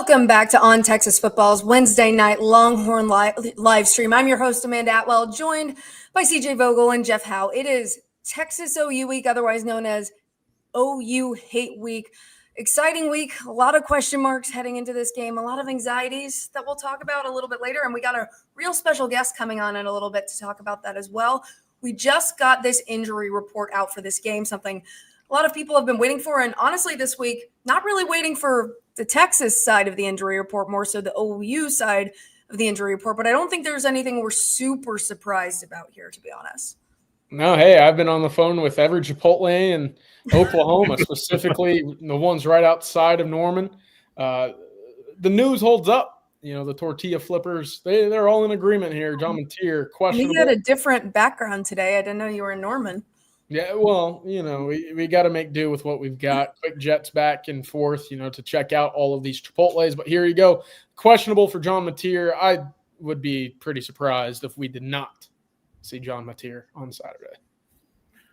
Welcome back to On Texas Football's Wednesday night Longhorn live stream. I'm your host, Amanda Atwell, joined by CJ Vogel and Jeff Howe. It is Texas OU week, otherwise known as OU Hate Week. Exciting week, a lot of question marks heading into this game, a lot of anxieties that we'll talk about a little bit later, and we got a real special guest coming on in a little bit to talk about that as well. We just got this injury report out for this game, something a lot of people have been waiting for, and honestly this week, not really waiting for the Texas side of the injury report, more so the OU side of the injury report, but I don't think there's anything we're super surprised about here, to be honest. No, hey, I've been on the phone with every Chipotle in Oklahoma, specifically the ones right outside of Norman. The news holds up. You know, the tortilla flippers, they're all in agreement here. John Mateer, questionable. You had a different background today. I didn't know you were in Norman. Yeah, well, you know, we got to make do with what we've got. Quick jets back and forth, you know, to check out all of these Chipotles. But here you go. Questionable for John Mateer. I would be pretty surprised if we did not see John Mateer on Saturday.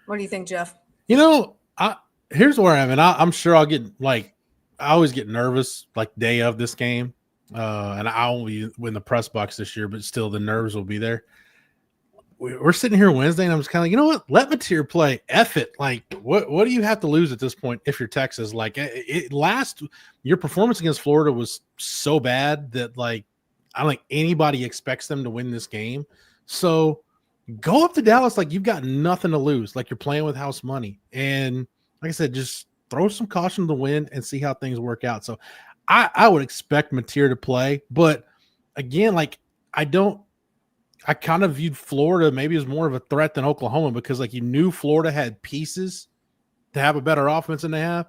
What do you think, Jeff? You know, here's where I'm at. I'm sure I'll get, I always get nervous, day of this game. And I only win the press box this year, but still the nerves will be there. We're sitting here Wednesday, and I'm just kind of you know what? Let Mateer play. F it. What do you have to lose at this point if you're Texas? Your performance against Florida was so bad that, I don't think anybody expects them to win this game. So go up to Dallas you've got nothing to lose. You're playing with house money. And like I said, just throw some caution to the wind and see how things work out. So I would expect Mateer to play. But, again, I kind of viewed Florida maybe as more of a threat than Oklahoma because, you knew Florida had pieces to have a better offense than they have.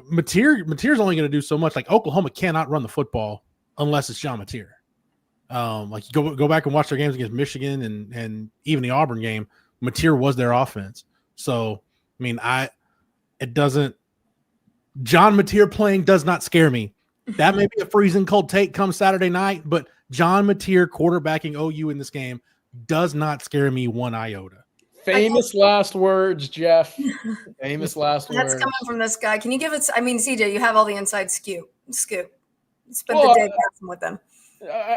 Mateer's only going to do so much. Oklahoma cannot run the football unless it's John Mateer. You go back and watch their games against Michigan and even the Auburn game. Mateer was their offense. So, John Mateer playing does not scare me. That may be a freezing cold take come Saturday night, but John Mateer quarterbacking OU in this game does not scare me one iota. Famous last words, Jeff. Famous last words. That's coming from this guy. Can you give us? CJ, you have all the inside scoop. Spent the day passing with them.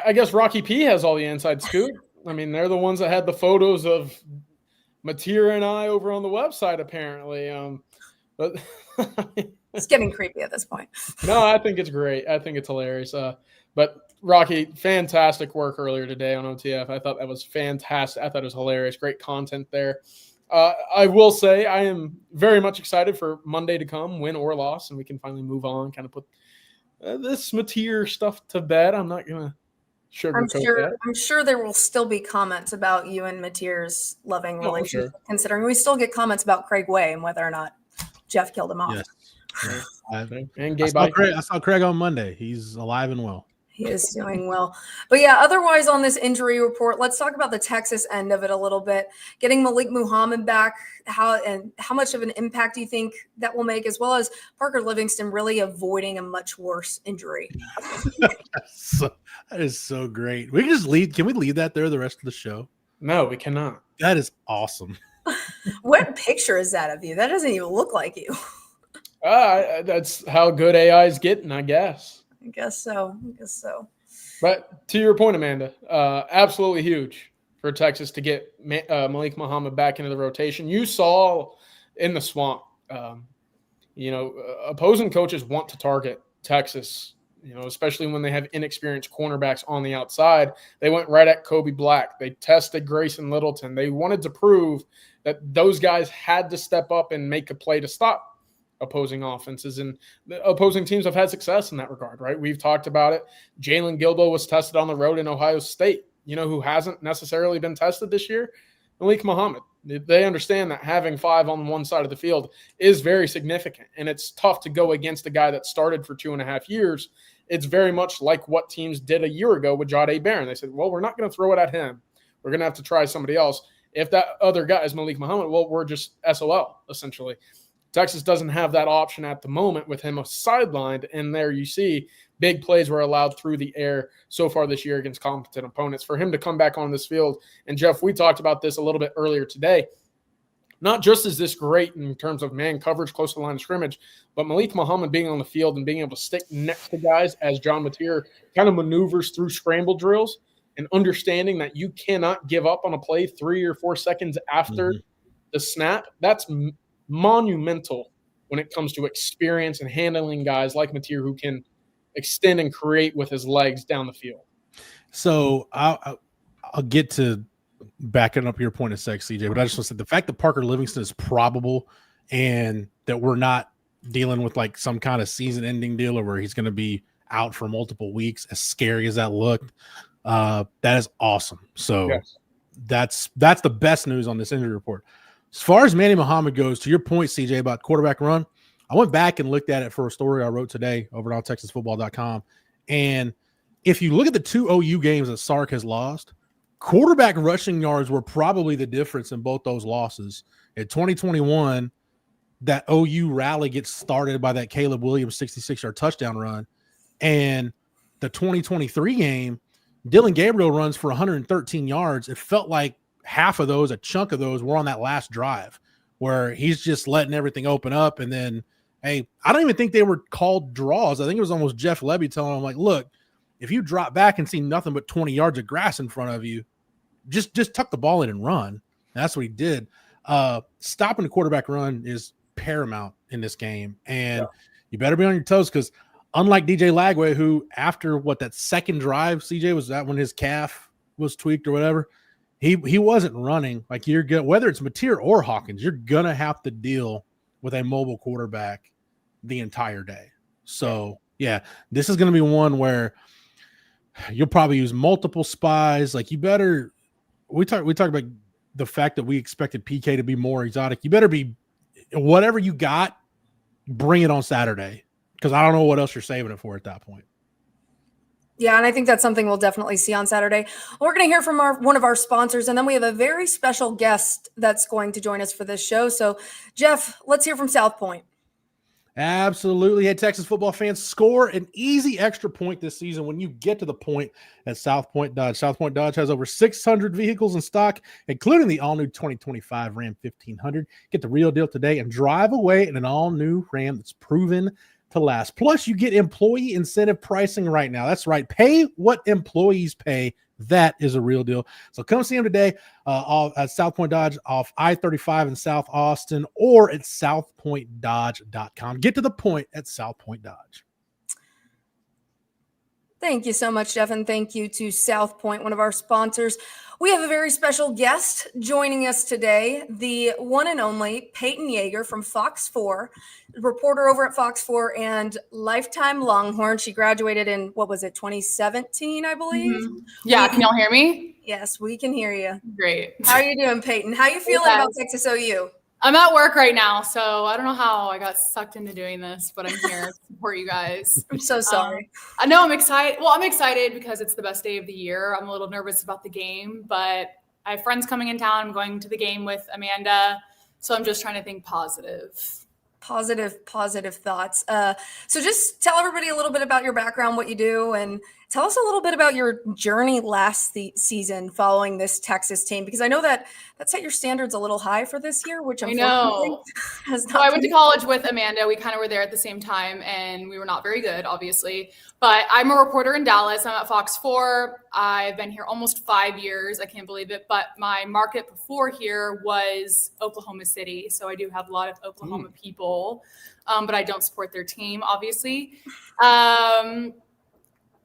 I guess Rocky P has all the inside scoop. They're the ones that had the photos of Mateer and I over on the website, apparently. But it's getting creepy at this point. No, I think it's great. I think it's hilarious. But Rocky, fantastic work earlier today on OTF. I thought that was fantastic. I thought it was hilarious. Great content there. I will say I am very much excited for Monday to come, win or loss, and we can finally move on, kind of put this Mateer stuff to bed. I'm not going to sugarcoat that. I'm sure there will still be comments about you and Mateer's loving relationship, considering we still get comments about Craig Way and whether or not Jeff killed him off. Yes. I saw Craig on Monday. He's alive and well. He is doing well. But yeah, otherwise on this injury report, let's talk about the Texas end of it a little bit. Getting Malik Muhammad back, how much of an impact do you think that will make, as well as Parker Livingston really avoiding a much worse injury? That is so great. We can just leave. Can we leave that there the rest of the show? No, we cannot. That is awesome. What picture is that of you? That doesn't even look like you. That's how good AI is getting, I guess. I guess so. But to your point, Amanda, absolutely huge for Texas to get Malik Muhammad back into the rotation. You saw in the swamp, opposing coaches want to target Texas, especially when they have inexperienced cornerbacks on the outside. They went right at Kobe Black. They tested Grayson Littleton. They wanted to prove that those guys had to step up and make a play to stop opposing offenses, and the opposing teams have had success in that regard, right? We've talked about it. Jalen Gilbo was tested on the road in Ohio State. Who hasn't necessarily been tested this year? Malik Muhammad. They understand that having 5 on one side of the field is very significant, and it's tough to go against a guy that started for 2.5 years. It's very much like what teams did a year ago with Jahdae Barron. They said, well, we're not going to throw it at him. We're going to have to try somebody else. If that other guy is Malik Muhammad, well, we're just SOL, essentially. Texas doesn't have that option at the moment with him sidelined, and there you see big plays were allowed through the air so far this year against competent opponents. For him to come back on this field, and Jeff, we talked about this a little bit earlier today, not just is this great in terms of man coverage close to the line of scrimmage, but Malik Muhammad being on the field and being able to stick next to guys as John Mateer kind of maneuvers through scramble drills and understanding that you cannot give up on a play 3 or 4 seconds after the snap. That's monumental when it comes to experience and handling guys like Mateer who can extend and create with his legs down the field. So I'll get to backing up your point a sec, CJ, but I just want to say the fact that Parker Livingston is probable and that we're not dealing with like some kind of season ending deal or where he's going to be out for multiple weeks, as scary as that looked, that is awesome. So Yes. that's the best news on this injury report. As far as Manny Muhammad goes, to your point, CJ, about quarterback run, I went back and looked at it for a story I wrote today over on TexasFootball.com. And if you look at the 2 OU games that Sark has lost, quarterback rushing yards were probably the difference in both those losses. In 2021, that OU rally gets started by that Caleb Williams 66-yard touchdown run. And the 2023 game, Dylan Gabriel runs for 113 yards. It felt like half of those, a chunk of those, were on that last drive where he's just letting everything open up. And then, hey, I don't even think they were called draws. I think it was almost Jeff Levy telling him, like, look, if you drop back and see nothing but 20 yards of grass in front of you, just tuck the ball in and run. And that's what he did. Stopping the quarterback run is paramount in this game. And you better be on your toes because unlike DJ Lagway, who after that second drive, CJ, was that when his calf was tweaked or whatever, he wasn't running. Like you're good, whether it's Mateer or Hawkins, you're going to have to deal with a mobile quarterback the entire day. So yeah, this is going to be one where you'll probably use multiple spies. Like you better, we talk about the fact that we expected PK to be more exotic. You better be whatever you got, bring it on Saturday. Because I don't know what else you're saving it for at that point. Yeah, and I think that's something we'll definitely see on Saturday. We're going to hear from one of our sponsors, and then we have a very special guest that's going to join us for this show. So, Jeff, let's hear from South Point. Absolutely. Hey, Texas football fans, score an easy extra point this season when you get to the point at South Point Dodge. South Point Dodge has over 600 vehicles in stock, including the all-new 2025 Ram 1500. Get the real deal today and drive away in an all-new Ram that's proven to last. Plus, you get employee incentive pricing right now. That's right. Pay what employees pay. That is a real deal. So come see them today at South Point Dodge off I-35 in South Austin or at southpointdodge.com. Get to the point at South Point Dodge. Thank you so much, Jeff, and thank you to South Point, one of our sponsors. We have a very special guest joining us today, the one and only Peyton Yeager from Fox 4, reporter over at Fox 4 and lifetime Longhorn. She graduated in, 2017, I believe? Mm-hmm. Yeah, can y'all hear me? Yes, we can hear you. Great. How are you doing, Peyton? How are you feeling about Texas OU? I'm at work right now, so I don't know how I got sucked into doing this, but I'm here to support you guys. I'm so sorry. I know I'm excited. Well, I'm excited because it's the best day of the year. I'm a little nervous about the game, but I have friends coming in town. I'm going to the game with Amanda, so I'm just trying to think positive. Positive thoughts. So just tell everybody a little bit about your background, what you do, and tell us a little bit about your journey last season following this Texas team, because I know that set your standards a little high for this year, which I know. Has not so I went to college with Amanda. We kind of were there at the same time, and we were not very good, obviously. But I'm a reporter in Dallas. I'm at Fox 4. I've been here almost 5 years. I can't believe it. But my market before here was Oklahoma City. So I do have a lot of Oklahoma people, but I don't support their team, obviously.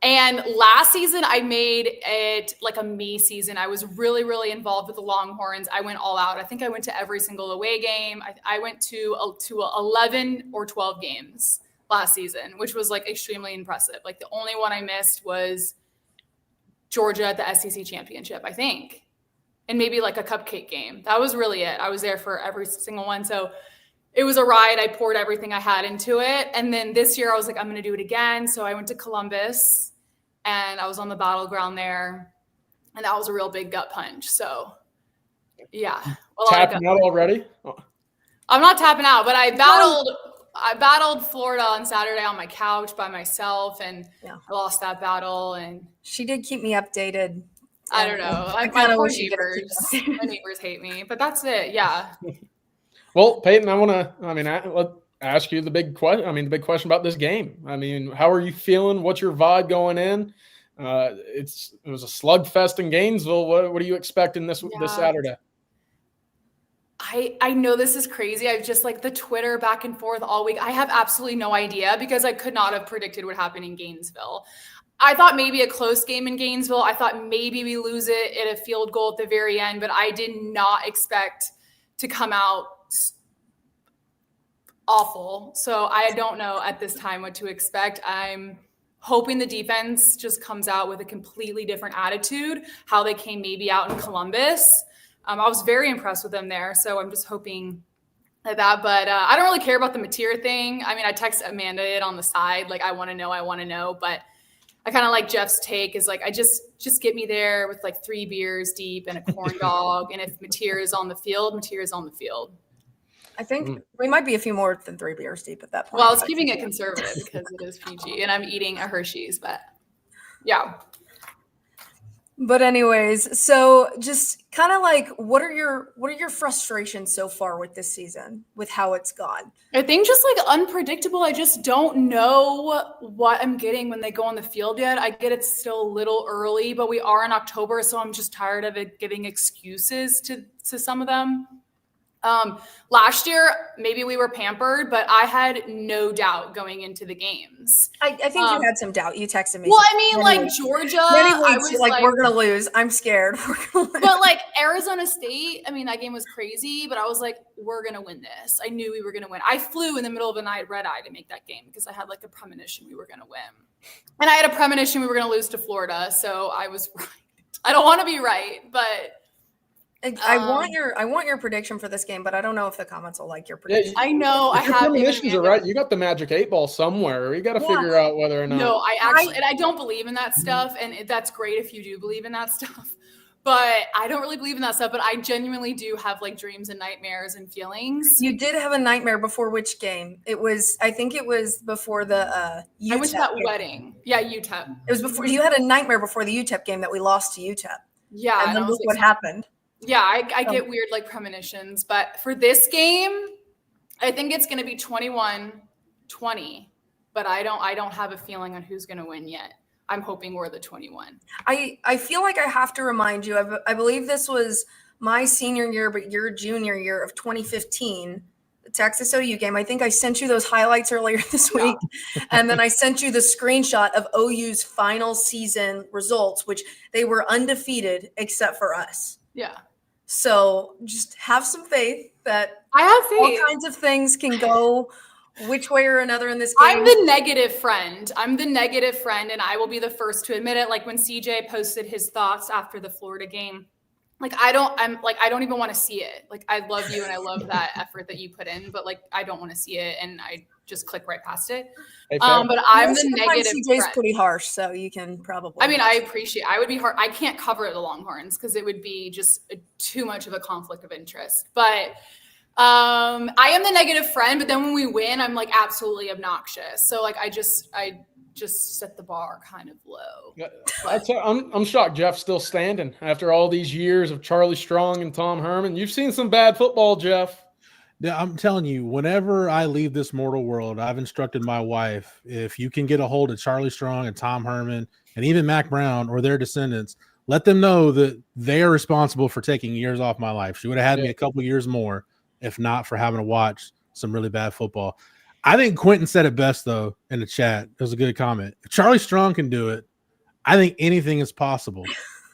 And last season, I made it like a me season. I was really, really involved with the Longhorns. I went all out. I think I went to every single away game. I went to 11 or 12 games last season, which was like extremely impressive. Like the only one I missed was Georgia at the SEC championship, I think. And maybe like a cupcake game. That was really it. I was there for every single one. So it was a ride. I poured everything I had into it. And then this year I was like, I'm going to do it again. So I went to Columbus. And I was on the battleground there, and that was a real big gut punch. So, yeah. Tapping out already? Oh. I'm not tapping out, but I battled Florida on Saturday on my couch by myself, and I lost that battle. And she did keep me updated. I don't know. My neighbors hate me, but that's it. Yeah. Well, Peyton, let's ask you the big question. The big question about this game. How are you feeling? What's your vibe going in? It was a slugfest in Gainesville. What are you expecting this Saturday? I know this is crazy. I've just the Twitter back and forth all week. I have absolutely no idea because I could not have predicted what happened in Gainesville. I thought maybe a close game in Gainesville. I thought maybe we lose it at a field goal at the very end, but I did not expect to come out awful. So I don't know at this time what to expect. I'm hoping the defense just comes out with a completely different attitude, how they came maybe out in Columbus. I was very impressed with them there. So I'm just hoping that. But I don't really care about the Mateer thing. I text Amanda it on the side. I want to know. But I kind of like Jeff's take is I just get me there with 3 beers deep and a corn dog. And if Mateer is on the field, Mateer is on the field. I think we might be a few more than 3 beers deep at that point. Well, I was keeping it conservative because it is PG and I'm eating a Hershey's, but yeah. But anyways, so just kind of what are your frustrations so far with this season, with how it's gone? I think just unpredictable. I just don't know what I'm getting when they go on the field yet. I get it's still a little early, but we are in October, so I'm just tired of it giving excuses to some of them. Last year, maybe we were pampered, but I had no doubt going into the games. I think you had some doubt. You texted me. Well, Georgia, I was we're going to lose. I'm scared. We're gonna lose. But Arizona State, that game was crazy, but I was we're going to win this. I knew we were going to win. I flew in the middle of the night red-eye to make that game because I had a premonition we were going to win. And I had a premonition we were going to lose to Florida, so I was right. I don't want to be right, but I want your prediction for this game, but I don't know if the comments will like your prediction. I know. If your premonitions are right, you got the magic 8 ball somewhere. You got to figure out whether or not. No, I don't believe in that stuff, and that's great if you do believe in that stuff. But I don't really believe in that stuff. But I genuinely do have dreams and nightmares and feelings. You did have a nightmare before which game? I think it was before the UTEP I went to that game. wedding. Yeah, UTEP. It was before you had a nightmare before the UTEP game that we lost to UTEP. Yeah, and then look what happened. Yeah, I get weird premonitions, but for this game, I think it's going to be 21-20, but I don't have a feeling on who's going to win yet. I'm hoping we're the 21. I feel like I have to remind you, I believe this was my senior year, but your junior year of 2015, the Texas OU game. I think I sent you those highlights earlier this week, and then I sent you the screenshot of OU's final season results, which they were undefeated except for us. Yeah. So just have some faith that I have faith. All kinds of things can go which way or another in this game. I'm the negative friend, and I will be the first to admit it. When CJ posted his thoughts after the Florida game, I don't even want to see it. I love you and I love that effort that you put in, but I don't want to see it, and I just click right past it. Hey, but I'm the negative CJ's friend. pretty harsh, so you can probably. I appreciate. I would be hard. I can't cover the Longhorns because it would be just too much of a conflict of interest. But I am the negative friend. But then when we win, I'm absolutely obnoxious. So I just set the bar kind of low. I'm shocked Jeff's still standing after all these years of Charlie Strong and Tom Herman. You've seen some bad football, Jeff. Yeah, I'm telling you, whenever I leave this mortal world, I've instructed my wife, if you can get a hold of Charlie Strong and Tom Herman and even Mac Brown or their descendants, let them know that they are responsible for taking years off my life. She would have had me a couple years more if not for having to watch some really bad football. I think Quentin said it best, though, in the chat. It was a good comment. If Charlie Strong can do it, I think anything is possible.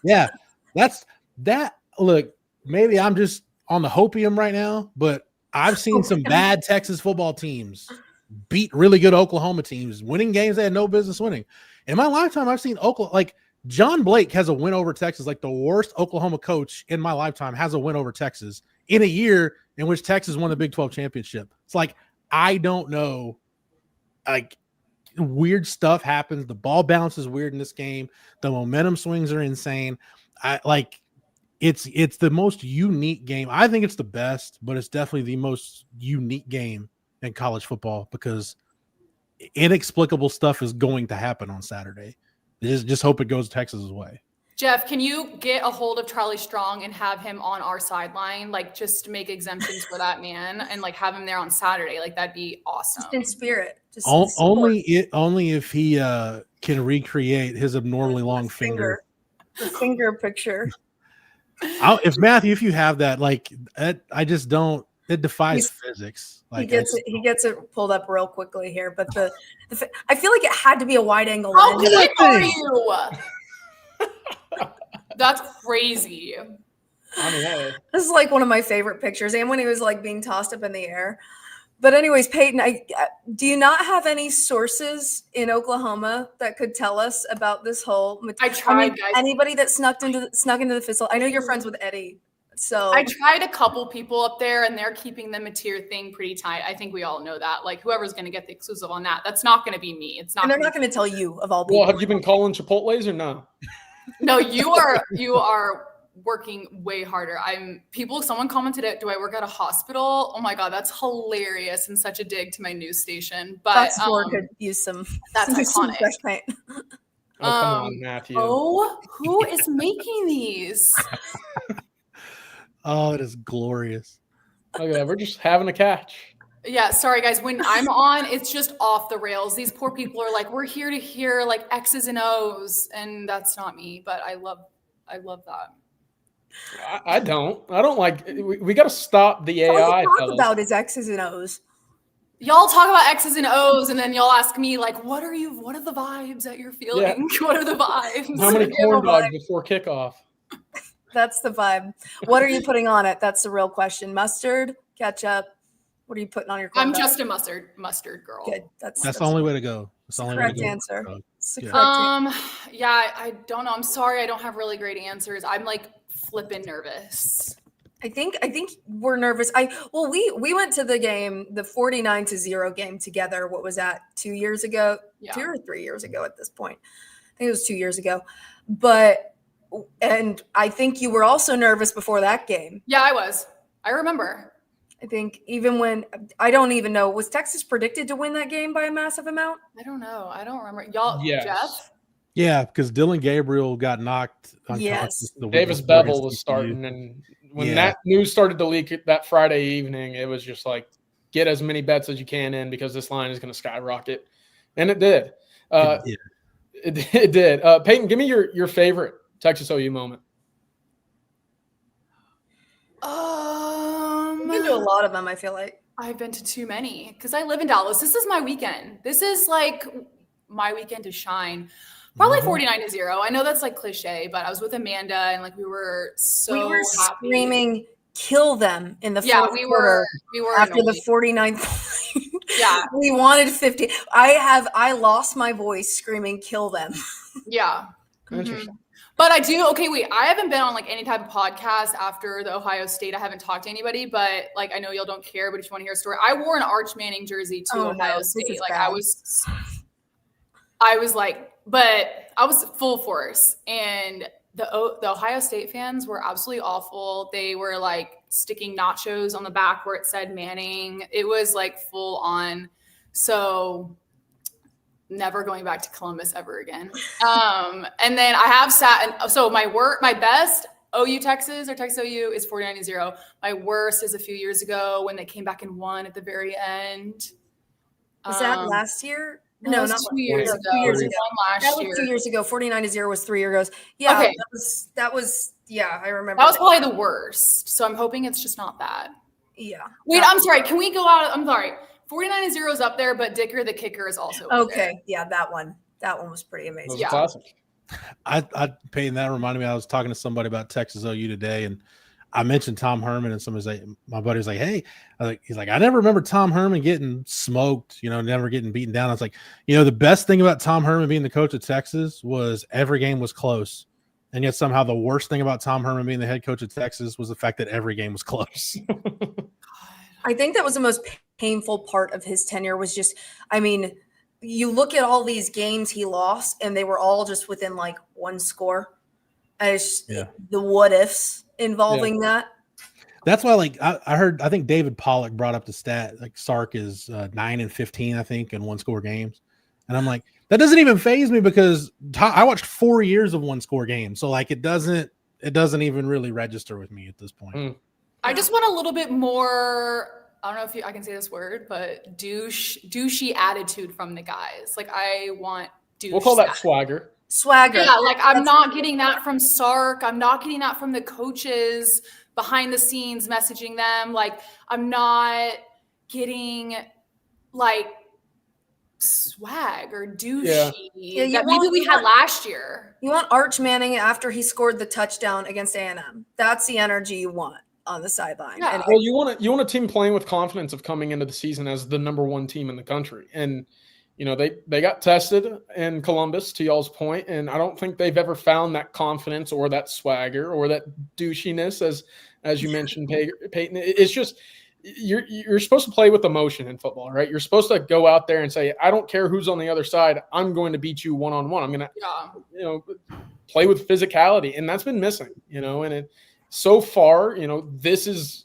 Yeah, that's that. Look, maybe I'm just on the hopium right now, but I've seen some bad Texas football teams beat really good Oklahoma teams, winning games they had no business winning. In my lifetime, I've seen Oklahoma, John Blake has a win over Texas, the worst Oklahoma coach in my lifetime has a win over Texas in a year in which Texas won the Big 12 championship. It's I don't know. Weird stuff happens. The ball bounces weird in this game. The momentum swings are insane. It's the most unique game. I think it's the best, but it's definitely the most unique game in college football because inexplicable stuff is going to happen on Saturday. Just hope it goes Texas's way. Jeff, can you get a hold of Charlie Strong and have him on our sideline? Like, just make exemptions for that man and like have him there on Saturday. Like, that'd be awesome. Just in spirit. Just Only if he can recreate his abnormally long finger. The finger picture. If Matthew, if you have that, like I just don't. It defies physics. Like he gets it pulled up real quickly here, but I feel like it had to be a wide angle. How good are you? That's crazy. I mean, hey. This is like one of my favorite pictures, and when he was like being tossed up in the air. But anyways, Peyton, do you not have any sources in Oklahoma that could tell us about this whole? I tried, guys. Anybody that snuck into the facility? I know you're friends with Eddie, so I tried a couple people up there, and they're keeping the Mateer thing pretty tight. I think we all know that. Like, whoever's going to get the exclusive on that's not going to be me. It's not. And they're not going to tell you of all people. Well, have you been calling Chipotle's or no? No, you are working way harder. Someone commented it, do I work at a hospital? Oh my God, that's hilarious and such a dig to my news station. But Fox 4 could use some iconic. Fresh paint. Oh, come on, Matthew. Oh, who is making these? Oh, it is glorious. Look at that. We're just having a catch. Yeah, sorry guys. When I'm on, it's just off the rails. These poor people are like, we're here to hear like X's and O's, and that's not me. But I love that. I don't like. We got to stop the AI. All you talk about is X's and O's. Y'all talk about X's and O's, and then y'all ask me like, what are the vibes that you're feeling? Yeah. What are the vibes? How many corn dogs before kickoff? That's the vibe. What are you putting on it? That's the real question. Mustard, ketchup. What are you putting on your corn I'm dog? just a mustard girl. Good. That's the only way to go. That's the correct answer. Yeah, I don't know. I'm sorry, I don't have really great answers. I'm like flipping nervous. I think we're nervous. We went to the game, the 49-0 game together. What was that? 2 years ago? Yeah. 2 or 3 years ago at this point. I think it was 2 years ago. And I think you were also nervous before that game. Yeah, I was. I remember. I think even when I don't even know, was Texas predicted to win that game by a massive amount? I don't know. I don't remember. Y'all, yes. Jeff? Yeah, because Dylan Gabriel got knocked unconscious. Yes. Davis Bevel was starting, and when that news started to leak that Friday evening, it was just like, get as many bets as you can in because this line is going to skyrocket. And it did. It did. Peyton, give me your favorite Texas OU moment. You can do a lot of them, I feel like. I've been to too many because I live in Dallas. This is my weekend. This is like my weekend to shine. Probably 49-0. I know that's like cliche, but I was with Amanda and like we were happy. Screaming, kill them in the fourth quarter. We were after the 49th point. Yeah. We wanted 50. I lost my voice screaming, kill them. Yeah. Interesting. But I haven't been on like any type of podcast after the Ohio State. I haven't talked to anybody, but like I know y'all don't care, but if you want to hear a story, I wore an Arch Manning jersey to Ohio State. Like bad. I was like, but I was full force, and the Ohio State fans were absolutely awful. They were like sticking nachos on the back where it said Manning. It was like full on. So never going back to Columbus ever again. And then I have my best OU Texas or Texas OU is 49-0. My worst is a few years ago when they came back and won at the very end. Was that last year? No, not 2 years ago. 2 years ago. That was 2 years ago. 49-0 was 3 years ago. Yeah, okay. That was I remember. That was probably the worst. So I'm hoping it's just not that. Yeah. Wait, I'm sorry. Can we go out? I'm sorry. 49-0 is up there, but Dicker the kicker is also up there. Yeah, that one was pretty amazing. It was classic. Peyton, that reminded me. I was talking to somebody about Texas OU today, and I mentioned Tom Herman, and somebody's like, my buddy was like, "Hey," he's like, "I never remember Tom Herman getting smoked, never getting beaten down." I was like, the best thing about Tom Herman being the coach of Texas was every game was close, and yet somehow the worst thing about Tom Herman being the head coach of Texas was the fact that every game was close. I think that was the most painful part of his tenure was just, you look at all these games he lost and they were all just within like one score. The what ifs involving that. That's why, like, I think David Pollock brought up the stat, like Sark is 9-15, I think, in one score games. And I'm like, that doesn't even faze me because I watched 4 years of one score games. So like it doesn't even really register with me at this point. I just want a little bit more, I don't know if I can say this word, but douchey attitude from the guys. Like I want douche. We'll call that swagger. Swagger. Yeah, like I'm not getting that from Sark. I'm not getting that from the coaches behind the scenes messaging them. Like I'm not getting like swag or douchey that maybe we had last year. You want Arch Manning after he scored the touchdown against A&M. That's the energy you want on the sideline. Yeah. And Well, you want a team playing with confidence of coming into the season as the number one team in the country. And you know, they got tested in Columbus, to y'all's point, and I don't think they've ever found that confidence or that swagger or that douchiness as you mentioned, Peyton. It's just you're supposed to play with emotion in football, right? You're supposed to go out there and say, I don't care who's on the other side. I'm going to beat you one-on-one. I'm going to, play with physicality. And that's been missing, and so far, this is,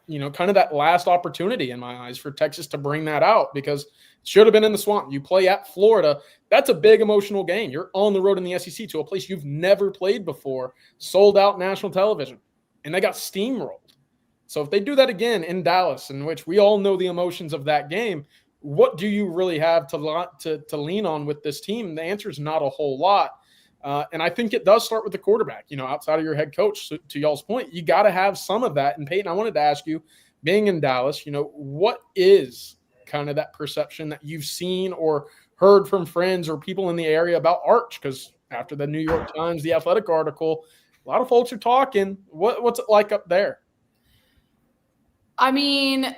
kind of that last opportunity in my eyes for Texas to bring that out because it should have been in the swamp. You play at Florida. That's a big emotional game. You're on the road in the SEC to a place you've never played before, sold out national television, and they got steamrolled. So if they do that again in Dallas, in which we all know the emotions of that game, what do you really have to lean on with this team? The answer is not a whole lot. And I think it does start with the quarterback, outside of your head coach. So, to y'all's point, you got to have some of that. And Peyton, I wanted to ask you, being in Dallas, what is kind of that perception that you've seen or heard from friends or people in the area about Arch? Because after the New York Times, the Athletic article, a lot of folks are talking. What's it like up there? I mean,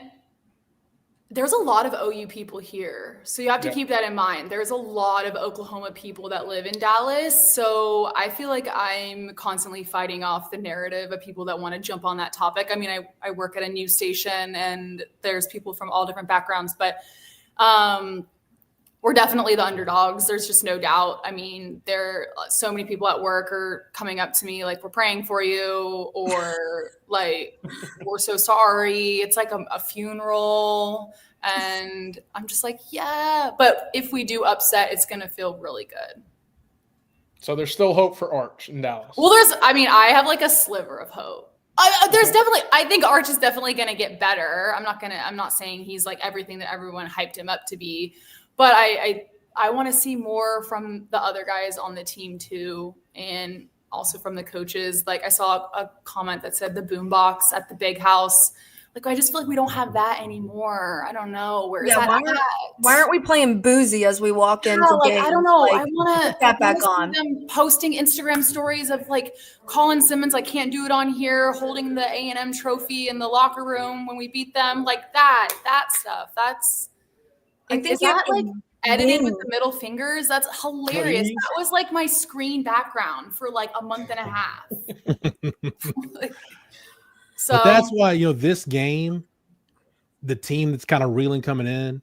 there's a lot of OU people here. So you have to keep that in mind. There's a lot of Oklahoma people that live in Dallas. So I feel like I'm constantly fighting off the narrative of people that want to jump on that topic. I mean, I work at a news station and there's people from all different backgrounds, but we're definitely the underdogs. There's just no doubt. I mean, there are so many people at work are coming up to me like, we're praying for you, or like, we're so sorry. It's like a funeral. And I'm just like, yeah. But if we do upset, it's going to feel really good. So there's still hope for Arch in Dallas. Well, I have like a sliver of hope. I think Arch is definitely going to get better. I'm not saying he's like everything that everyone hyped him up to be. But I want to see more from the other guys on the team too, and also from the coaches. Like I saw a comment that said the boombox at the big house. Like I just feel like we don't have that anymore. I don't know where is that at? Why aren't we playing Boozy as we walk into games? I don't know. Like, I want to put that back on. Them posting Instagram stories of like Colin Simmons. I can't do it on here. Holding the A&M trophy in the locker room when we beat them. Like that stuff. I think is that like edited with the middle fingers? That's hilarious. Please. That was like my screen background for like a month and a half. But that's why, this game, the team that's kind of reeling coming in,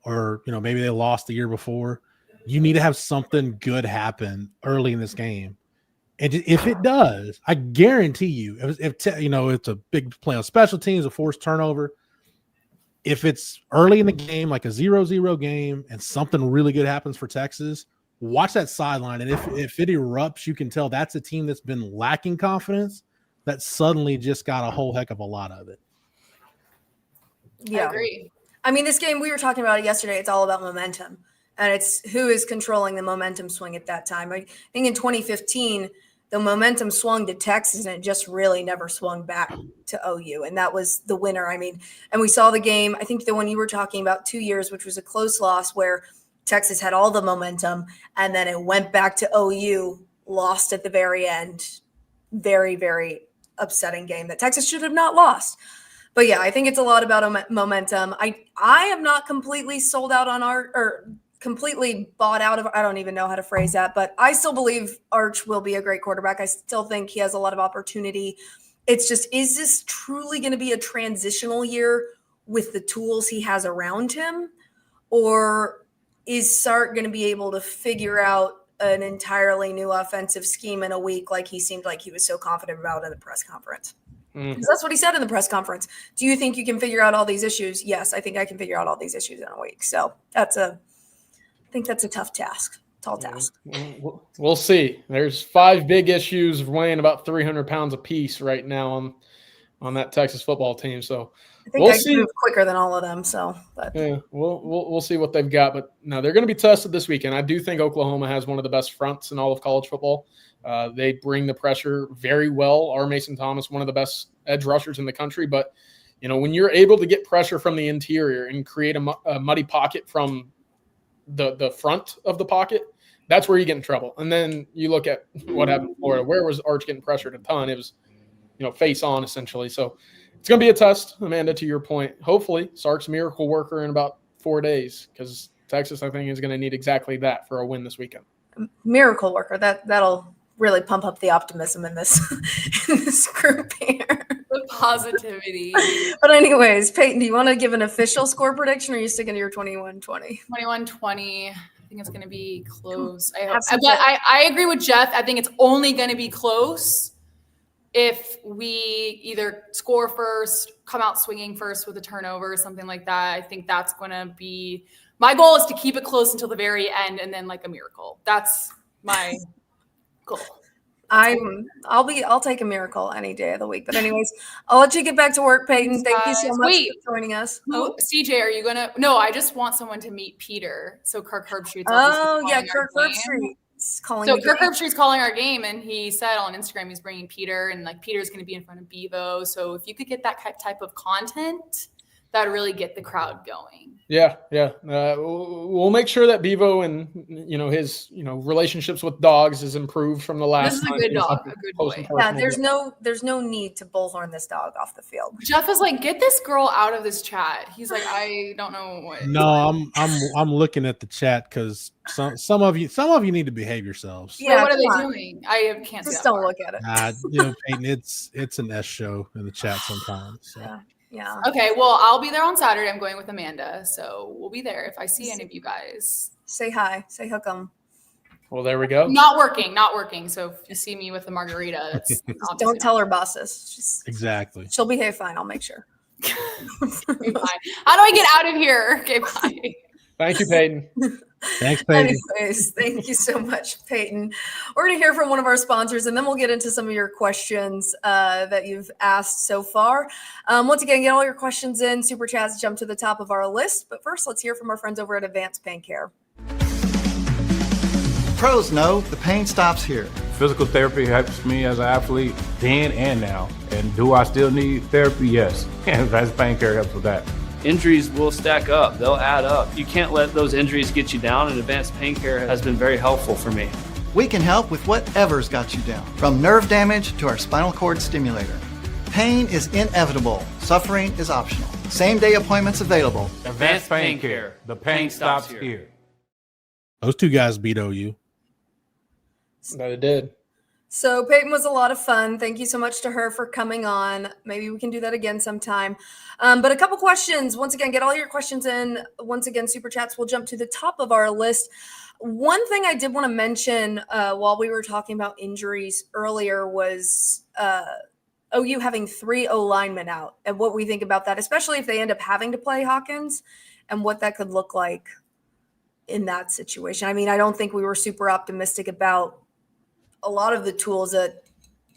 or, maybe they lost the year before, you need to have something good happen early in this game. And if it does, I guarantee you, if it's a big play on special teams, a forced turnover, if it's early in the game, like a 0-0 game, and something really good happens for Texas, watch that sideline. And if it erupts, you can tell that's a team that's been lacking confidence that suddenly just got a whole heck of a lot of it. Yeah. I agree. I mean, this game, we were talking about it yesterday. It's all about momentum. And it's who is controlling the momentum swing at that time. I think in 2015, the momentum swung to Texas, and it just really never swung back to OU. And that was the winner. I mean, and we saw the game, I think the one you were talking about 2 years, which was a close loss where Texas had all the momentum, and then it went back to OU, lost at the very end. Very, very upsetting game that Texas should have not lost. But yeah, I think it's a lot about momentum. I am not completely sold out on Arch, or completely bought out of, I don't even know how to phrase that, but I still believe Arch will be a great quarterback. I still think he has a lot of opportunity. It's just, is this truly going to be a transitional year with the tools he has around him? Or is Sark going to be able to figure out an entirely new offensive scheme in a week like he seemed like he was so confident about in the press conference? Because that's what he said in the press conference. Do you think you can figure out all these issues? Yes, I think I can figure out all these issues in a week. So that's think that's a tough task. Tall task. We'll see. There's 5 big issues weighing about 300 pounds apiece right now on that Texas football team. So I think I can move quicker than all of them. So, but yeah, we'll see what they've got. But no, they're going to be tested this weekend. I do think Oklahoma has one of the best fronts in all of college football. They bring the pressure very well. R. Mason Thomas, one of the best edge rushers in the country. But when you're able to get pressure from the interior and create a muddy pocket from the front of the pocket, that's where you get in trouble. And then you look at what happened in Florida. Where was Arch getting pressured a ton? It was, face on essentially. So it's going to be a test, Amanda, to your point. Hopefully Sark's miracle worker in about 4 days, because Texas, I think, is going to need exactly that for a win this weekend. Miracle worker. That'll really pump up the optimism in this group here. The positivity. But anyways, Peyton, do you want to give an official score prediction, or are you sticking to your 21-20? 21-20. I think it's going to be close. I agree with Jeff. I think it's only going to be close if we either score first, come out swinging first with a turnover or something like that. I think that's going to be – my goal is to keep it close until the very end and then like a miracle. That's my goal. I'll take a miracle any day of the week. But anyways, I'll let you get back to work, Peyton. Thank you so much for joining us. CJ, are you gonna? No, I just want someone to meet Peter. So Kirk Herbstreit's Kirk Herbstreit's calling. So Kirk Herbstreit's calling our game, and he said on Instagram he's bringing Peter, and like Peter's going to be in front of Bevo. So if you could get that type of content, that would really get the crowd going. Yeah. We'll make sure that Bevo and his relationships with dogs is improved from the last. This is a good dog, a good boy. Yeah, there's no need to bullhorn this dog off the field. Jeff is like, get this girl out of this chat. He's like, I don't know what. No, I'm looking at the chat because some of you need to behave yourselves. Yeah, what are they doing? I can't. Just don't look at it. Peyton, it's an S show in the chat sometimes. So. Yeah. Okay. Well, I'll be there on Saturday. I'm going with Amanda, so we'll be there if I see any of you guys. Say hi. Say hook 'em. Well, there we go. Not working. So if you see me with the margarita, that's don't tell her bosses. Exactly. She'll behave fine. I'll make sure. Okay, fine. How do I get out of here? Okay, bye. Thank you, Peyton. Thanks, Peyton. Anyways, thank you so much, Peyton. We're going to hear from one of our sponsors, and then we'll get into some of your questions that you've asked so far. Once again, get all your questions in. Super Chats jump to the top of our list. But first, let's hear from our friends over at Advanced Pain Care. Pros know the pain stops here. Physical therapy helps me as an athlete then and now. And do I still need therapy? Yes. Advanced Pain Care helps with that. Injuries will stack up. They'll add up. You can't let those injuries get you down, and Advanced Pain Care has been very helpful for me. We can help with whatever's got you down, from nerve damage to our spinal cord stimulator. Pain is inevitable. Suffering is optional. Same-day appointments available. Advanced Pain Care. The pain stops here. Those two guys beat OU. They did. So Peyton was a lot of fun. Thank you so much to her for coming on. Maybe we can do that again sometime. But a couple questions. Once again, get all your questions in. Once again, Super Chats will jump to the top of our list. One thing I did want to mention while we were talking about injuries earlier was OU having 3 O-linemen out and what we think about that, especially if they end up having to play Hawkins and what that could look like in that situation. I mean, I don't think we were super optimistic about a lot of the tools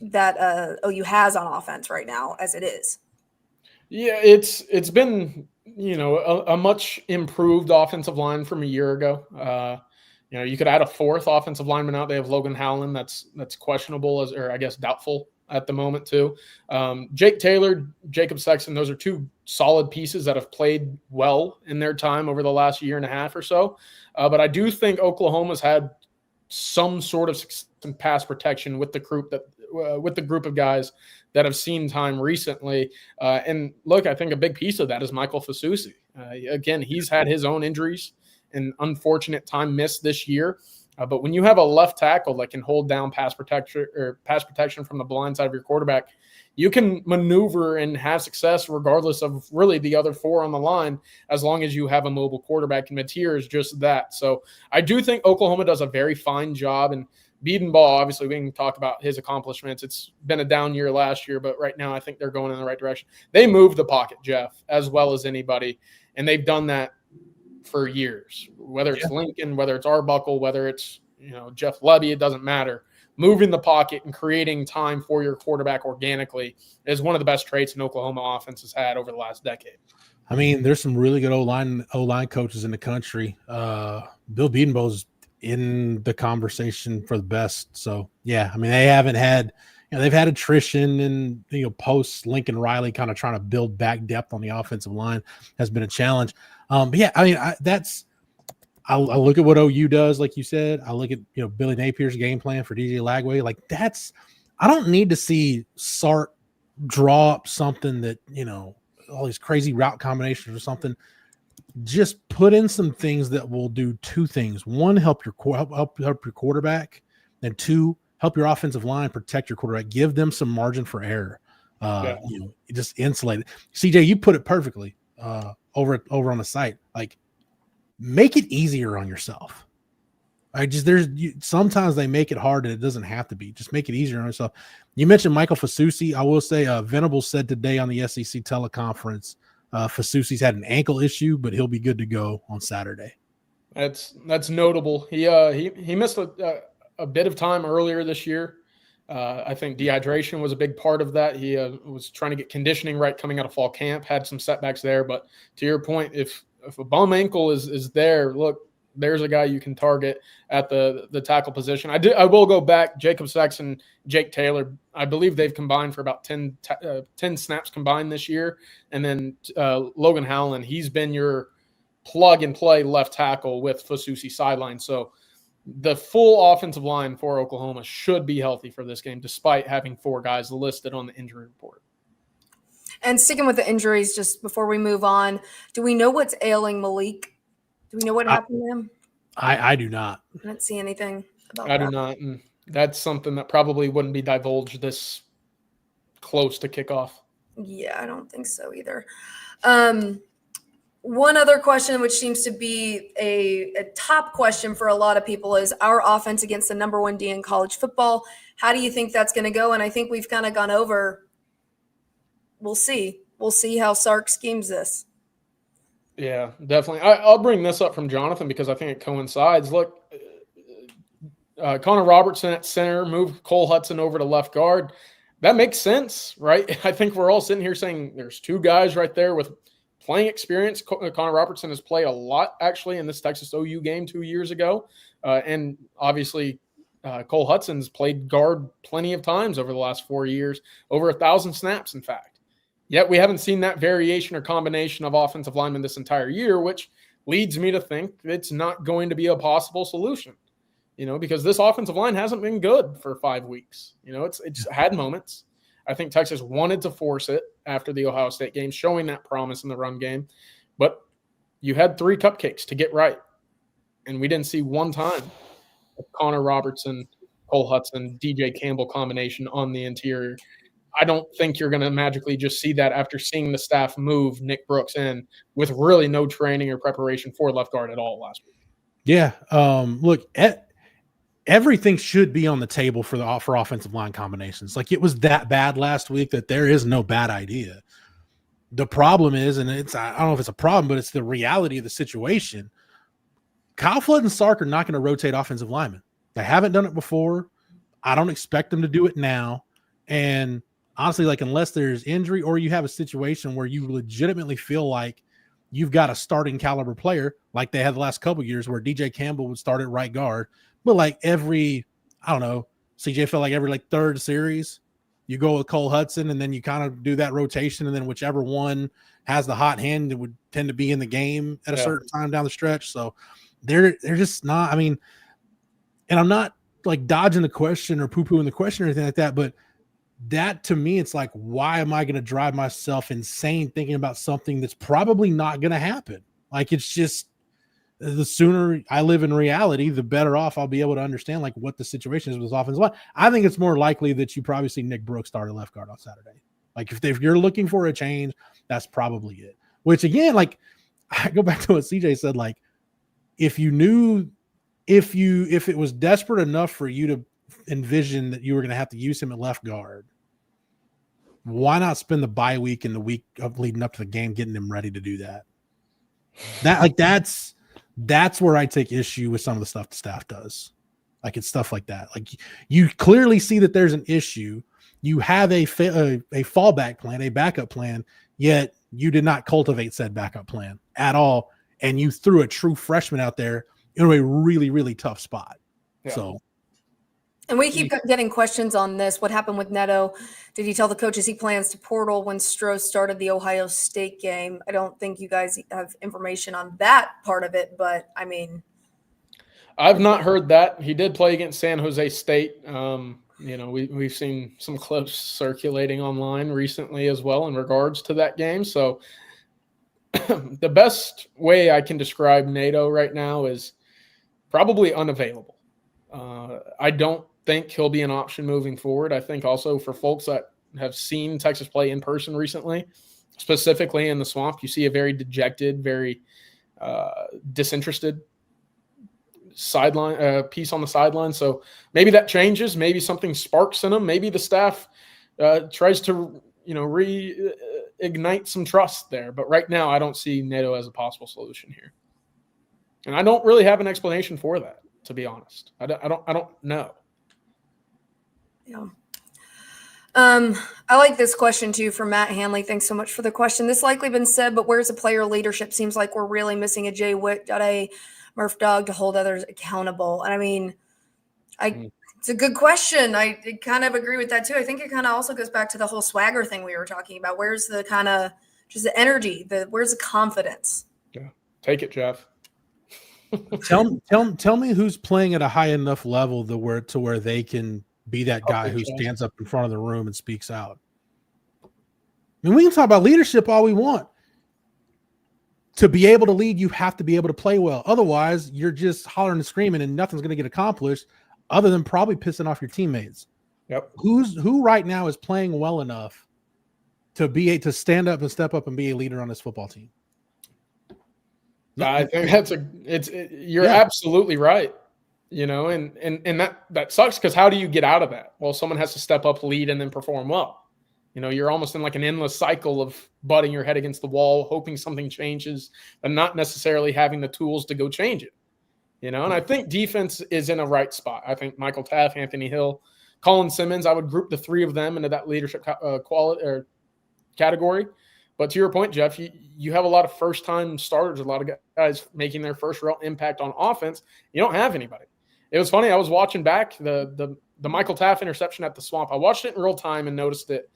that OU has on offense right now as it is. Yeah, it's been, a much improved offensive line from a year ago. You could add a 4th offensive lineman out. They have Logan Howland. That's questionable or I guess doubtful at the moment too. Jake Taylor, Jacob Sexton, those are 2 solid pieces that have played well in their time over the last year and a half or so. But I do think Oklahoma's had some sort of success in pass protection with the group of guys that have seen time recently. And look, I think a big piece of that is Michael Fasusi. Again, he's had his own injuries and unfortunate time missed this year. But when you have a left tackle that can hold down pass protection from the blind side of your quarterback, you can maneuver and have success regardless of really the other 4 on the line, as long as you have a mobile quarterback, and Mateer is just that. So I do think Oklahoma does a very fine job. And Bedenbaugh, obviously, we can talk about his accomplishments. It's been a down year last year, but right now I think they're going in the right direction. They move the pocket, Jeff, as well as anybody, and they've done that for years, whether it's Lincoln, whether it's Arbuckle, whether it's, Jeff Lebby, it doesn't matter. Moving the pocket and creating time for your quarterback organically is one of the best traits an Oklahoma offense has had over the last decade. I mean, there's some really good O-line coaches in the country. Bill Bedenbaugh's in the conversation for the best. So, yeah, I mean, they haven't had they've had attrition and, post Lincoln Riley kind of trying to build back depth on the offensive line has been a challenge. But, yeah, I mean, I look at what OU does, like you said. I look at, Billy Napier's game plan for DJ Lagway. Like, I don't need to see Sark draw up something that, all these crazy route combinations or something. Just put in some things that will do two things. One, help your quarterback, and two, help your offensive line protect your quarterback. Give them some margin for error. Just insulate it. CJ, you put it perfectly over on the site. Like, make it easier on yourself. Sometimes they make it hard and it doesn't have to be. Just make it easier on yourself. You mentioned Michael Fasusi. I will say Venables said today on the SEC teleconference, Fasusi's had an ankle issue, but he'll be good to go on Saturday. That's notable. He missed a bit of time earlier this year. I think dehydration was a big part of that. He was trying to get conditioning right coming out of fall camp, had some setbacks there. But to your point, if a bum ankle is there, look, there's a guy you can target at the tackle position. I will go back. Jacob Sexton, Jake Taylor, I believe they've combined for about 10 snaps combined this year. And then Logan Howland, he's been your plug-and-play left tackle with Fasusi sideline. So the full offensive line for Oklahoma should be healthy for this game, despite having 4 guys listed on the injury report. And sticking with the injuries, just before we move on, do we know what's ailing Malik? Do we know what happened to him? I do not. I didn't see anything about that. I do not. And that's something that probably wouldn't be divulged this close to kickoff. Yeah, I don't think so either. One other question, which seems to be a top question for a lot of people, is our offense against the number 1 D in college football. How do you think that's going to go? And I think we've kind of gone over. We'll see. We'll see how Sark schemes this. Yeah, definitely. I'll bring this up from Jonathan because I think it coincides. Look, Connor Robertson at center, move Cole Hudson over to left guard. That makes sense, right? I think we're all sitting here saying there's 2 guys right there with playing experience. Connor Robertson has played a lot, actually, in this Texas OU game 2 years ago. And obviously, Cole Hudson's played guard plenty of times over the last 4 years, over 1,000 snaps, in fact. Yet we haven't seen that variation or combination of offensive linemen this entire year, which leads me to think it's not going to be a possible solution, because this offensive line hasn't been good for 5 weeks. It's had moments. I think Texas wanted to force it after the Ohio State game, showing that promise in the run game. But you had 3 cupcakes to get right, and we didn't see one time of Connor Robertson, Cole Hudson, DJ Campbell combination on the interior. I don't think you're going to magically just see that after seeing the staff move Nick Brooks in with really no training or preparation for left guard at all last week. Yeah. Look, everything should be on the table for offensive line combinations. Like, it was that bad last week that there is no bad idea. The problem is, and I don't know if it's a problem, but it's the reality of the situation. Kyle Flood and Sark are not going to rotate offensive linemen. They haven't done it before. I don't expect them to do it now. And honestly, like, unless there's injury or you have a situation where you legitimately feel like you've got a starting caliber player, like they had the last couple of years where DJ Campbell would start at right guard, but like CJ felt like every third series you go with Cole Hudson, and then you kind of do that rotation, and then whichever one has the hot hand, it would tend to be in the game at a certain time down the stretch. So they're just not, I mean, and I'm not like dodging the question or poo-pooing the question or anything like that, but that to me, it's like, why am I going to drive myself insane thinking about something that's probably not going to happen? Like, it's just, the sooner I live in reality, the better off I'll be able to understand like what the situation is with this offensive line. I think it's more likely that you probably see Nick Brooks start at left guard on Saturday. Like, if you're looking for a change, that's probably it. Which again, like, I go back to what CJ said, like, if it was desperate enough for you to envision that you were going to have to use him at left guard, why not spend the bye week and the week of leading up to the game getting him ready to do that? That's That's where I take issue with some of the stuff the staff does. Like it's stuff like that. Like you clearly see that there's an issue. You have a fallback plan, a backup plan, yet you did not cultivate said backup plan at all. And you threw a true freshman out there in a really, really tough spot. Yeah. So. And we keep getting questions on this. What happened with Neto? Did he tell the coaches he plans to portal when Stroh started the Ohio State game? I don't think you guys have information on that part of it, but I mean. I've not heard that. He did play against San Jose State. We've seen some clips circulating online recently as well in regards to that game. So the best way I can describe Neto right now is probably unavailable. I don't think he'll be an option moving forward. I think also for folks that have seen Texas play in person recently, specifically in the Swamp, you see a very dejected, very disinterested sideline piece on the sideline. So maybe that changes. Maybe something sparks in them. Maybe the staff tries to reignite some trust there. But right now, I don't see Neto as a possible solution here, and I don't really have an explanation for that, to be honest. I don't know. Yeah. I like this question too from Matt Hanley. Thanks so much for the question. This likely been said, but where's the player leadership? Seems like we're really missing a Jay Witt, a Murph Dog to hold others accountable. And I mean, it's a good question. I kind of agree with that too. I think it kind of also goes back to the whole swagger thing we were talking about. Where's the kind of just the energy? Where's the confidence? Yeah, take it, Jeff. Tell me who's playing at a high enough level to where they can be that guy who stands up in front of the room and speaks out. I mean, we can talk about leadership all we want. To be able to lead, you have to be able to play well. Otherwise, you're just hollering and screaming and nothing's going to get accomplished other than probably pissing off your teammates. Yep. Who right now is playing well enough to stand up and step up and be a leader on this football team? I think you're absolutely right. And that sucks because how do you get out of that? Well, someone has to step up, lead, and then perform well. You're almost in like an endless cycle of butting your head against the wall, hoping something changes, and not necessarily having the tools to go change it. And I think defense is in a right spot. I think Michael Taft, Anthony Hill, Colin Simmons, I would group the three of them into that leadership quality or category. But to your point, Jeff, you have a lot of first-time starters, a lot of guys making their first real impact on offense. You don't have anybody. It was funny. I was watching back the Michael Taft interception at the Swamp. I watched it in real time and noticed that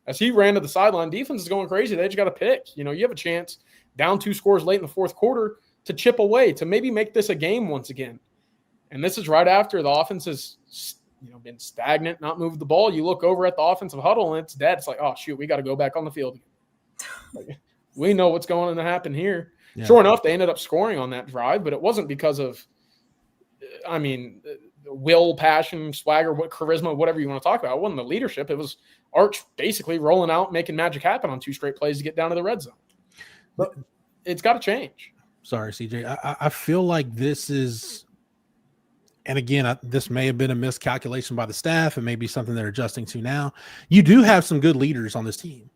as he ran to the sideline, defense is going crazy. They just got to pick. You have a chance down 2 scores late in the fourth quarter to chip away, to maybe make this a game once again. And this is right after the offense has been stagnant, not moved the ball. You look over at the offensive huddle and it's dead. It's like, oh, shoot, we got to go back on the field again. Like, we know what's going to happen here. Yeah. Sure enough, they ended up scoring on that drive, but it wasn't because of, will, passion, swagger, charisma, whatever you want to talk about. It wasn't the leadership. It was Arch basically rolling out, making magic happen on 2 straight plays to get down to the red zone. But it's got to change. Sorry, CJ. I feel like this is, and again, this may have been a miscalculation by the staff and maybe something they're adjusting to now. You do have some good leaders on this team,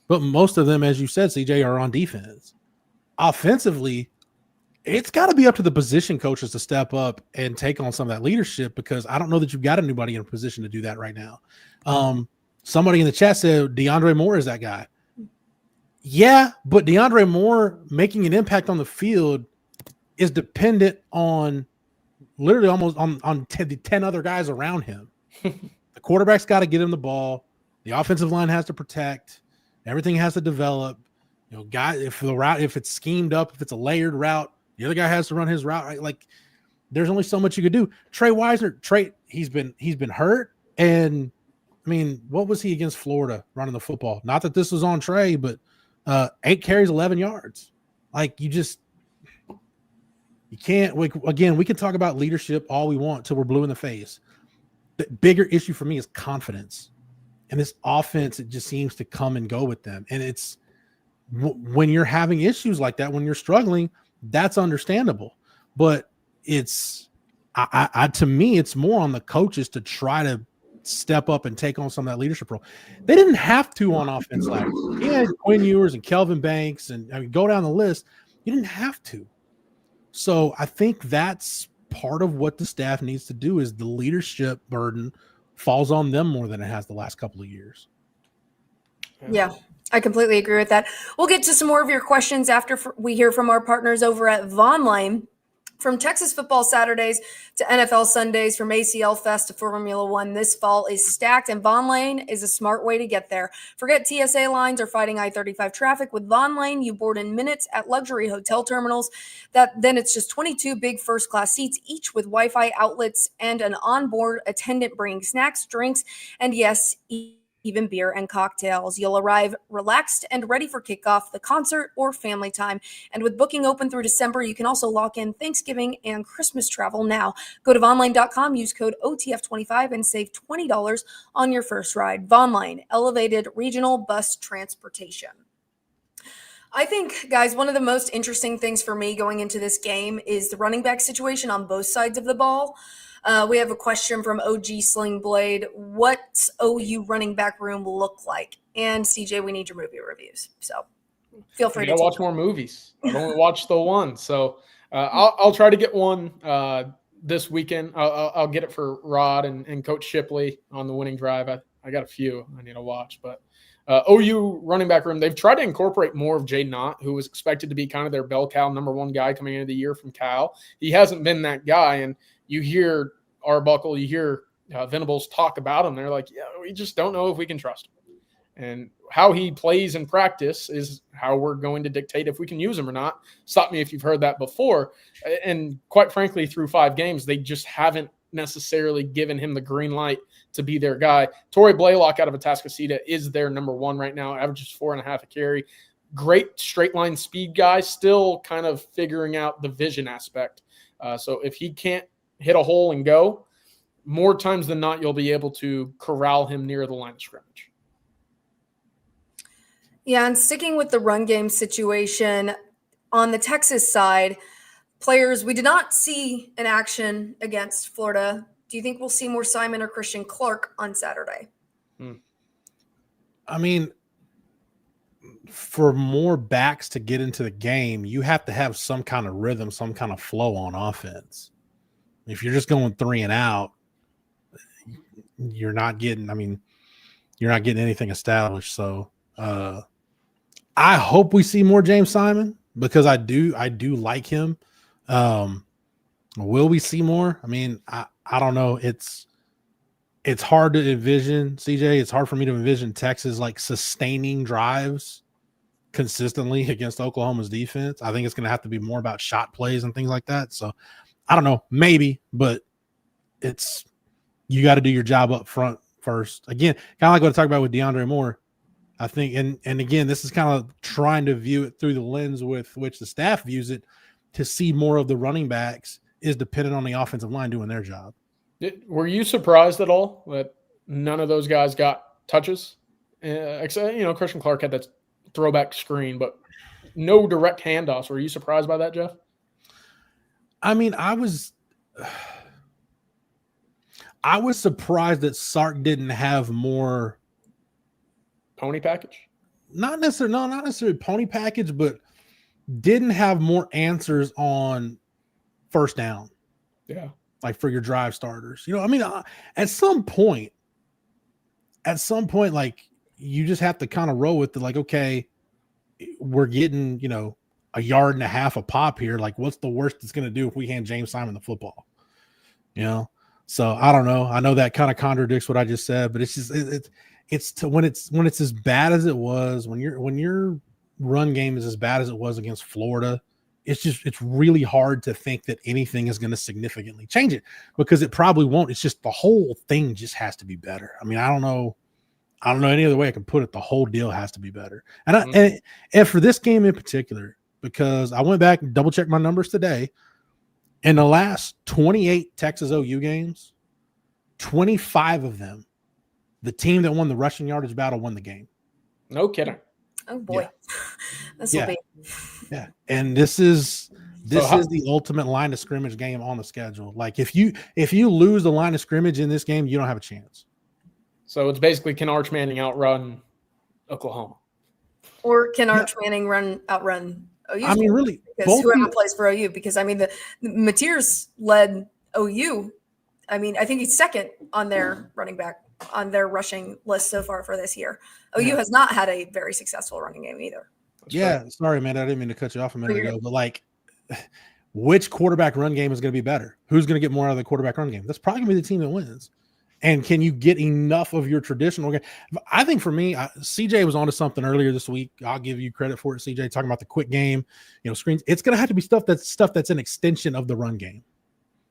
but most of them, as you said, CJ, are on defense. Offensively, it's got to be up to the position coaches to step up and take on some of that leadership, because I don't know that you've got anybody in a position to do that right now. Somebody in the chat said DeAndre Moore is that guy. Yeah, but DeAndre Moore making an impact on the field is dependent on literally almost on 10 other guys around him. The quarterback's got to get him the ball. The offensive line has to protect. Everything has to develop. If it's schemed up, if it's a layered route, the other guy has to run his route. Right? Like, there's only so much you could do. Trey Wisner, he's been hurt, and I mean, what was he against Florida running the football? Not that this was on Trey, but 8 carries, 11 yards. Like, you can't. We can talk about leadership all we want till we're blue in the face. The bigger issue for me is confidence, and this offense, it just seems to come and go with them. And it's when you're having issues like that, when you're struggling, that's understandable. But it's to me, it's more on the coaches to try to step up and take on some of that leadership role. They didn't have to on offense last year. He had Quinn Ewers and Kelvin Banks, and go down the list. You didn't have to. So I think that's part of what the staff needs to do is the leadership burden falls on them more than it has the last couple of years. Yeah, I completely agree with that. We'll get to some more of your questions after we hear from our partners over at Von Lane. From Texas football Saturdays to NFL Sundays, from ACL Fest to Formula One, this fall is stacked, and Von Lane is a smart way to get there. Forget TSA lines or fighting I-35 traffic. With Von Lane, you board in minutes at luxury hotel terminals. Then it's just 22 big first-class seats, each with Wi-Fi outlets and an onboard attendant bringing snacks, drinks, and yes, even beer and cocktails. You'll arrive relaxed and ready for kickoff, the concert, or family time. And with booking open through December, you can also lock in Thanksgiving and Christmas travel now. Go to vonline.com, use code OTF25, and save $20 on your first ride. Vonline, elevated regional bus transportation. I think, guys, one of the most interesting things for me going into this game is the running back situation on both sides of the ball. We have a question from OG Sling Blade. What's OU running back room look like? And CJ, we need your movie reviews. So feel free to watch more movies. I've only watched the one. So I'll try to get one this weekend. I'll get it for Rod and Coach Shipley on the winning drive. I got a few I need to watch, but OU running back room, they've tried to incorporate more of Jay Knott, who was expected to be kind of their bell cow number one guy coming into the year from Cal. He hasn't been that guy, and you hear Arbuckle, you hear Venables talk about him. They're like, yeah, we just don't know if we can trust him. And how he plays in practice is how we're going to dictate if we can use him or not. Stop me if you've heard that before. And quite frankly, through 5 games, they just haven't necessarily given him the green light to be their guy. Torrey Blaylock out of Atascocita is their number one right now, averages 4.5 a carry. Great straight line speed guy, still kind of figuring out the vision aspect. So if he can't hit a hole and go, more times than not, you'll be able to corral him near the line of scrimmage. Yeah, and sticking with the run game situation, on the Texas side, players we did not see in action against Florida. Do you think we'll see more Simon or Christian Clark on Saturday? I mean, for more backs to get into the game, you have to have some kind of rhythm, some kind of flow on offense. If you're just going 3 and out, you're not getting anything established. So I hope we see more James Simon because I do like him. Will we see more? I mean, I don't know. It's hard to envision, CJ. It's hard for me to envision Texas like sustaining drives consistently against Oklahoma's defense. I think it's going to have to be more about shot plays and things like that. So I don't know, maybe, but you got to do your job up front first. Again, kind of like what I talked about with DeAndre Moore. I think, and again, this is kind of trying to view it through the lens with which the staff views it. To see more of the running backs is dependent on the offensive line doing their job. Were you surprised at all that none of those guys got touches? Except, Christian Clark had that throwback screen, but no direct handoffs. Were you surprised by that, Jeff? I mean, I was surprised that Sark didn't have more pony package. Not necessarily pony package, but didn't have more answers on first down. Yeah. Like for your drive starters. I mean, at some point, like you just have to kind of roll with it. Like, okay, we're getting, 1.5 yards a pop here. Like, what's the worst it's going to do if we hand James Simon the football? So I don't know. I know that kind of contradicts what I just said, but it's just when it's as bad as it was, when your run game is as bad as it was against Florida, it's really hard to think that anything is going to significantly change it because it probably won't. It's just the whole thing just has to be better. I mean, I don't know any other way I can put it. The whole deal has to be better. And and for this game in particular, because I went back and double checked my numbers today, in the last 28 Texas OU games, 25 of them, the team that won the rushing yardage battle won the game. No kidding. Oh boy. Yeah. This will be. Yeah. And this is the ultimate line of scrimmage game on the schedule. Like if you lose the line of scrimmage in this game, you don't have a chance. So it's basically, can Arch Manning outrun Oklahoma? Or can Arch Manning outrun OU's I mean, really, because both whoever plays for OU, because I mean the Mateers led OU. I mean, I think he's second on their running back on their rushing list so far for this year. OU has not had a very successful running game either. Sorry, man, I didn't mean to cut you off a minute ago, but like, which quarterback run game is going to be better? Who's going to get more out of the quarterback run game? That's probably going to be the team that wins. And can you get enough of your traditional game? I think for me, CJ was onto something earlier this week. I'll give you credit for it, CJ, talking about the quick game, screens. It's going to have to be stuff that's an extension of the run game.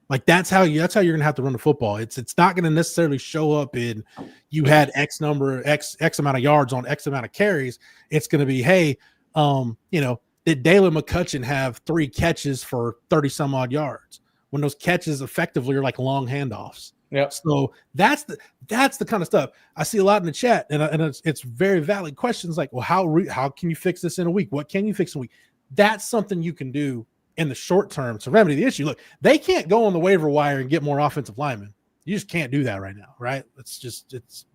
Like that's how you're going to have to run the football. It's not going to necessarily show up in you had X amount of yards on X amount of carries. It's going to be, hey, did Dalen McCutcheon have 3 catches for 30 some odd yards when those catches effectively are like long handoffs? Yeah. So that's the kind of stuff I see a lot in the chat, and it's very valid questions like, well, how can you fix this in a week? What can you fix in a week? That's something you can do in the short term to remedy the issue. Look, they can't go on the waiver wire and get more offensive linemen. You just can't do that right now, right? It's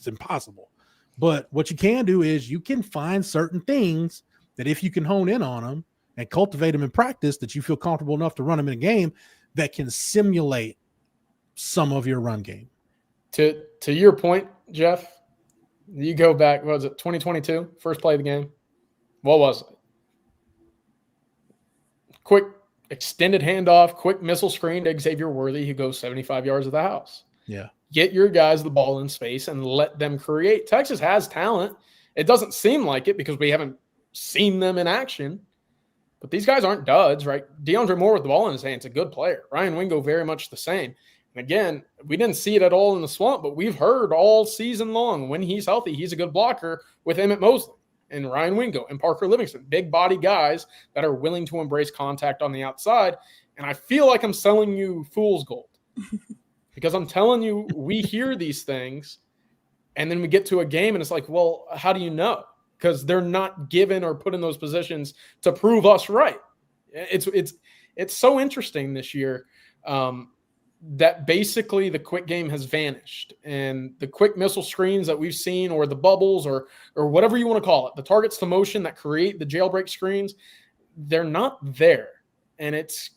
impossible. But what you can do is you can find certain things that if you can hone in on them and cultivate them in practice, that you feel comfortable enough to run them in a game that can simulate some of your run game. To your point, Jeff, you go back, what was it, 2022, first play of the game? What was it? Quick extended handoff, quick missile screen to Xavier Worthy, who goes 75 yards of the house. Yeah. Get your guys the ball in space and let them create. Texas has talent. It doesn't seem like it because we haven't seen them in action. But these guys aren't duds, right? DeAndre Moore with the ball in his hands, a good player. Ryan Wingo, very much the same. And again, we didn't see it at all in the swamp, but we've heard all season long when he's healthy, he's a good blocker with Emmett Mosley and Ryan Wingo and Parker Livingston, big body guys that are willing to embrace contact on the outside. And I feel like I'm selling you fool's gold because I'm telling you, we hear these things and then we get to a game and it's like, well, how do you know? Because they're not given or put in those positions to prove us right. It's so interesting this year that basically the quick game has vanished, and the quick missile screens that we've seen, or the bubbles, or whatever you want to call it, the targets to motion that create the jailbreak screens, they're not there, and it's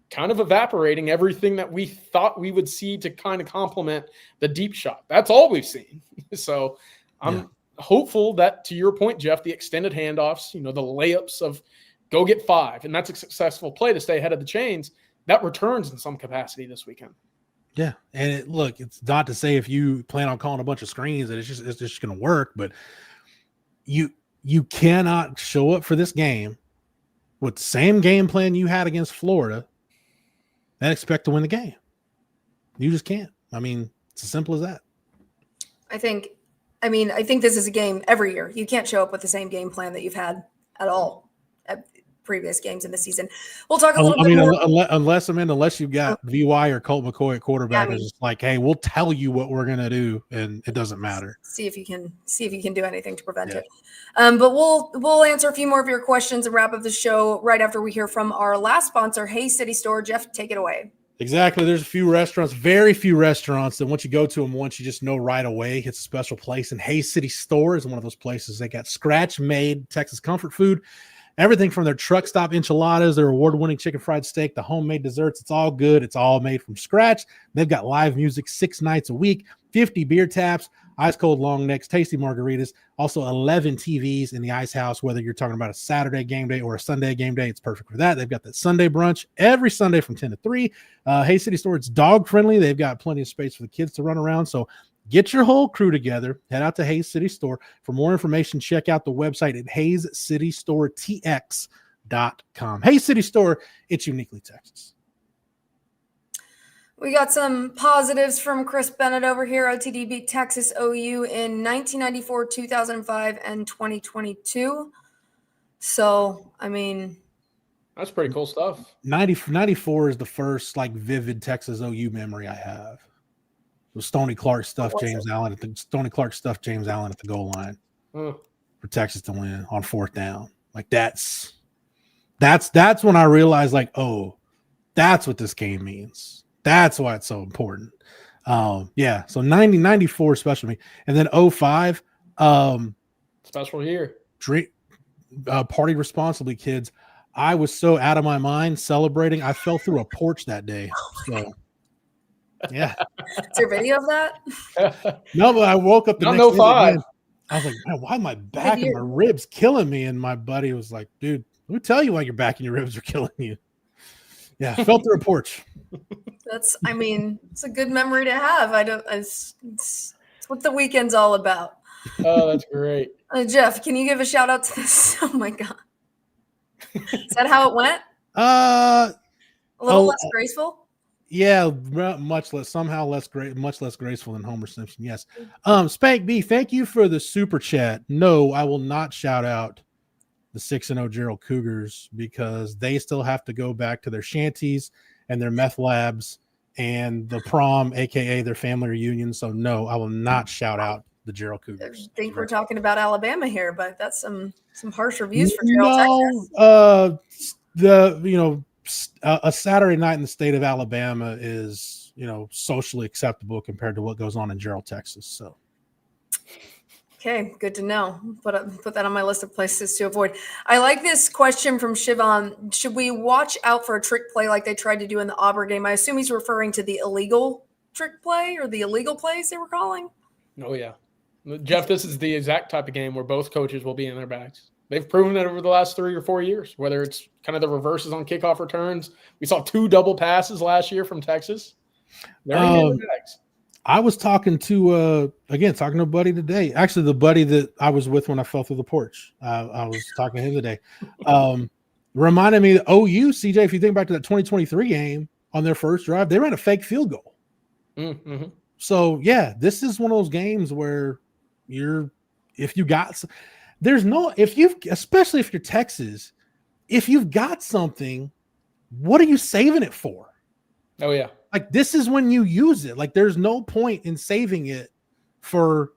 kind of evaporating everything that we thought we would see to kind of complement the deep shot. That's all we've seen. So I'm hopeful that, to your point, Jeff, the extended handoffs, the layups of go get 5, and that's a successful play to stay ahead of the chains, that returns in some capacity this weekend. Yeah. And it's not to say if you plan on calling a bunch of screens that it's just going to work, but you cannot show up for this game with the same game plan you had against Florida and expect to win the game. You just can't. I mean, it's as simple as that. I think this is a game every year. You can't show up with the same game plan that you've had at all at previous games in the season. We'll talk a little bit more. Unless you've got VY or Colt McCoy at quarterback, it's just like, hey, we'll tell you what we're going to do, and it doesn't matter. See if you can do anything to prevent it. But we'll answer a few more of your questions and wrap up the show right after we hear from our last sponsor, Hayes City Store. Jeff, take it away. Exactly. There's a few restaurants, very few restaurants, that once you go to them once, you just know right away it's a special place. And Hayes City Store is one of those places. They got scratch-made Texas comfort food, everything from their truck stop enchiladas, their award-winning chicken fried steak, the homemade desserts. It's all good. It's all made from scratch. They've got live music 6 nights a week, 50 beer taps, ice cold long necks, tasty margaritas, also 11 TVs in the ice house. Whether you're talking about a Saturday game day or a Sunday game day, it's perfect for that. They've got that Sunday brunch every Sunday from 10 to 3. Hayes City Store, it's dog friendly. They've got plenty of space for the kids to run around. So get your whole crew together. Head out to Hayes City Store. For more information, check out the website at HayesCityStoreTX.com. Hayes City Store, it's uniquely Texas. We got some positives from Chris Bennett over here. OTD beat Texas OU in 1994, 2005, and 2022. So, I mean, that's pretty cool stuff. 94 is the first vivid Texas OU memory I have. It was Stoney Clark stuffed James Allen at the goal line for Texas to win on 4th down. That's when I realized, oh, that's what this game means. That's why it's so important. So 94 special me. And then 05. Special year. party responsibly, kids. I was so out of my mind celebrating. I fell through a porch that day. So, yeah. Is there video of that? No, but I woke up the Not next day 05. again. I was like, man, why my back and year. my ribs killing me? And my buddy was like, dude, let me tell you why your back and your ribs are killing you. Yeah, I fell through a porch. It's a good memory to have. It's what the weekend's all about. Oh, that's great. Jeff, can you give a shout out to this? Oh my God. Is that how it went? A little less graceful? Yeah, much less graceful than Homer Simpson. Yes. Spank B, thank you for the super chat. No, I will not shout out the 6-0 Gerald Cougars because they still have to go back to their shanties and their meth labs and the prom, aka their family reunion. So no, I will not shout out the Gerald Cougars. I think we're talking about Alabama here, but that's some harsh reviews for Gerald, Texas. A Saturday night in the state of Alabama is, socially acceptable compared to what goes on in Gerald, Texas. So, okay, good to know. Put that on my list of places to avoid. I like this question from Shivan. Should we watch out for a trick play like they tried to do in the Auburn game? I assume he's referring to the illegal trick play or the illegal plays they were calling. Oh, yeah. Jeff, this is the exact type of game where both coaches will be in their bags. They've proven it over the last 3 or 4 years, whether it's kind of the reverses on kickoff returns. We saw 2 double passes last year from Texas. They're in their bags. I was talking to a buddy today. Actually, the buddy that I was with when I fell through the porch. I was talking to him today. Reminded me that OU, CJ, if you think back to that 2023 game on their first drive, they ran a fake field goal. Mm-hmm. So, yeah, this is one of those games where especially if you're Texas, if you've got something, what are you saving it for? Oh, yeah. Like, this is when you use it. Like, there's no point in saving it for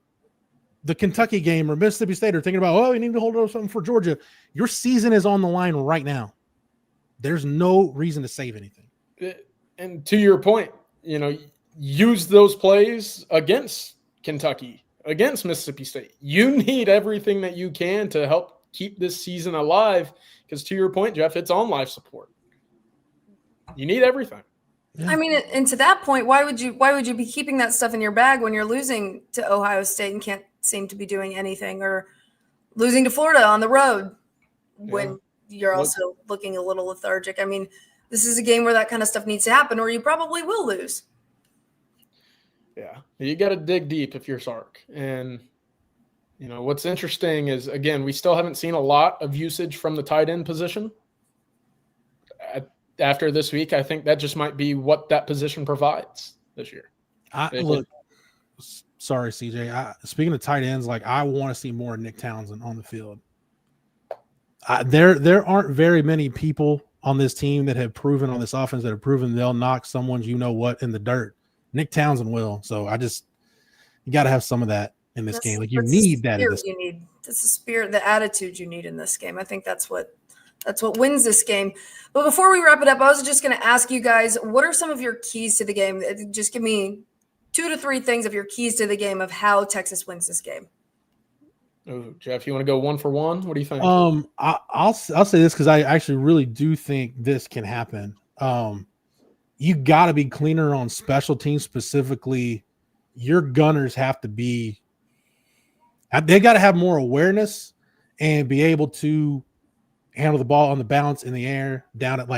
the Kentucky game or Mississippi State or thinking about, we need to hold on something for Georgia. Your season is on the line right now. There's no reason to save anything. And to your point, use those plays against Kentucky, against Mississippi State. You need everything that you can to help keep this season alive because, to your point, Jeff, it's on life support. You need everything. Yeah. And to that point, why would you be keeping that stuff in your bag when you're losing to Ohio State and can't seem to be doing anything, or losing to Florida on the road when you're also looking a little lethargic? This is a game where that kind of stuff needs to happen, or you probably will lose. Yeah, you got to dig deep if you're Sark. And, what's interesting is, again, we still haven't seen a lot of usage from the tight end position. After this week, I think that just might be what that position provides this year. Sorry, CJ. Speaking of tight ends, I want to see more Nick Townsend on the field. There aren't very many people on this team that have proven on this offense that have proven they'll knock someone's in the dirt. Nick Townsend will. So you got to have some of that in this game. You need that. That's the spirit, the attitude you need in this game. I think that's what wins this game. But before we wrap it up, I was just going to ask you guys, what are some of your keys to the game? Just give me 2 to 3 things of your keys to the game of how Texas wins this game. Oh, Jeff, you want to go 1 for 1? What do you think? I'll say this because I actually really do think this can happen. You got to be cleaner on special teams. Specifically, your gunners have to be – they got to have more awareness and be able to handle the ball on the bounce in the air, down at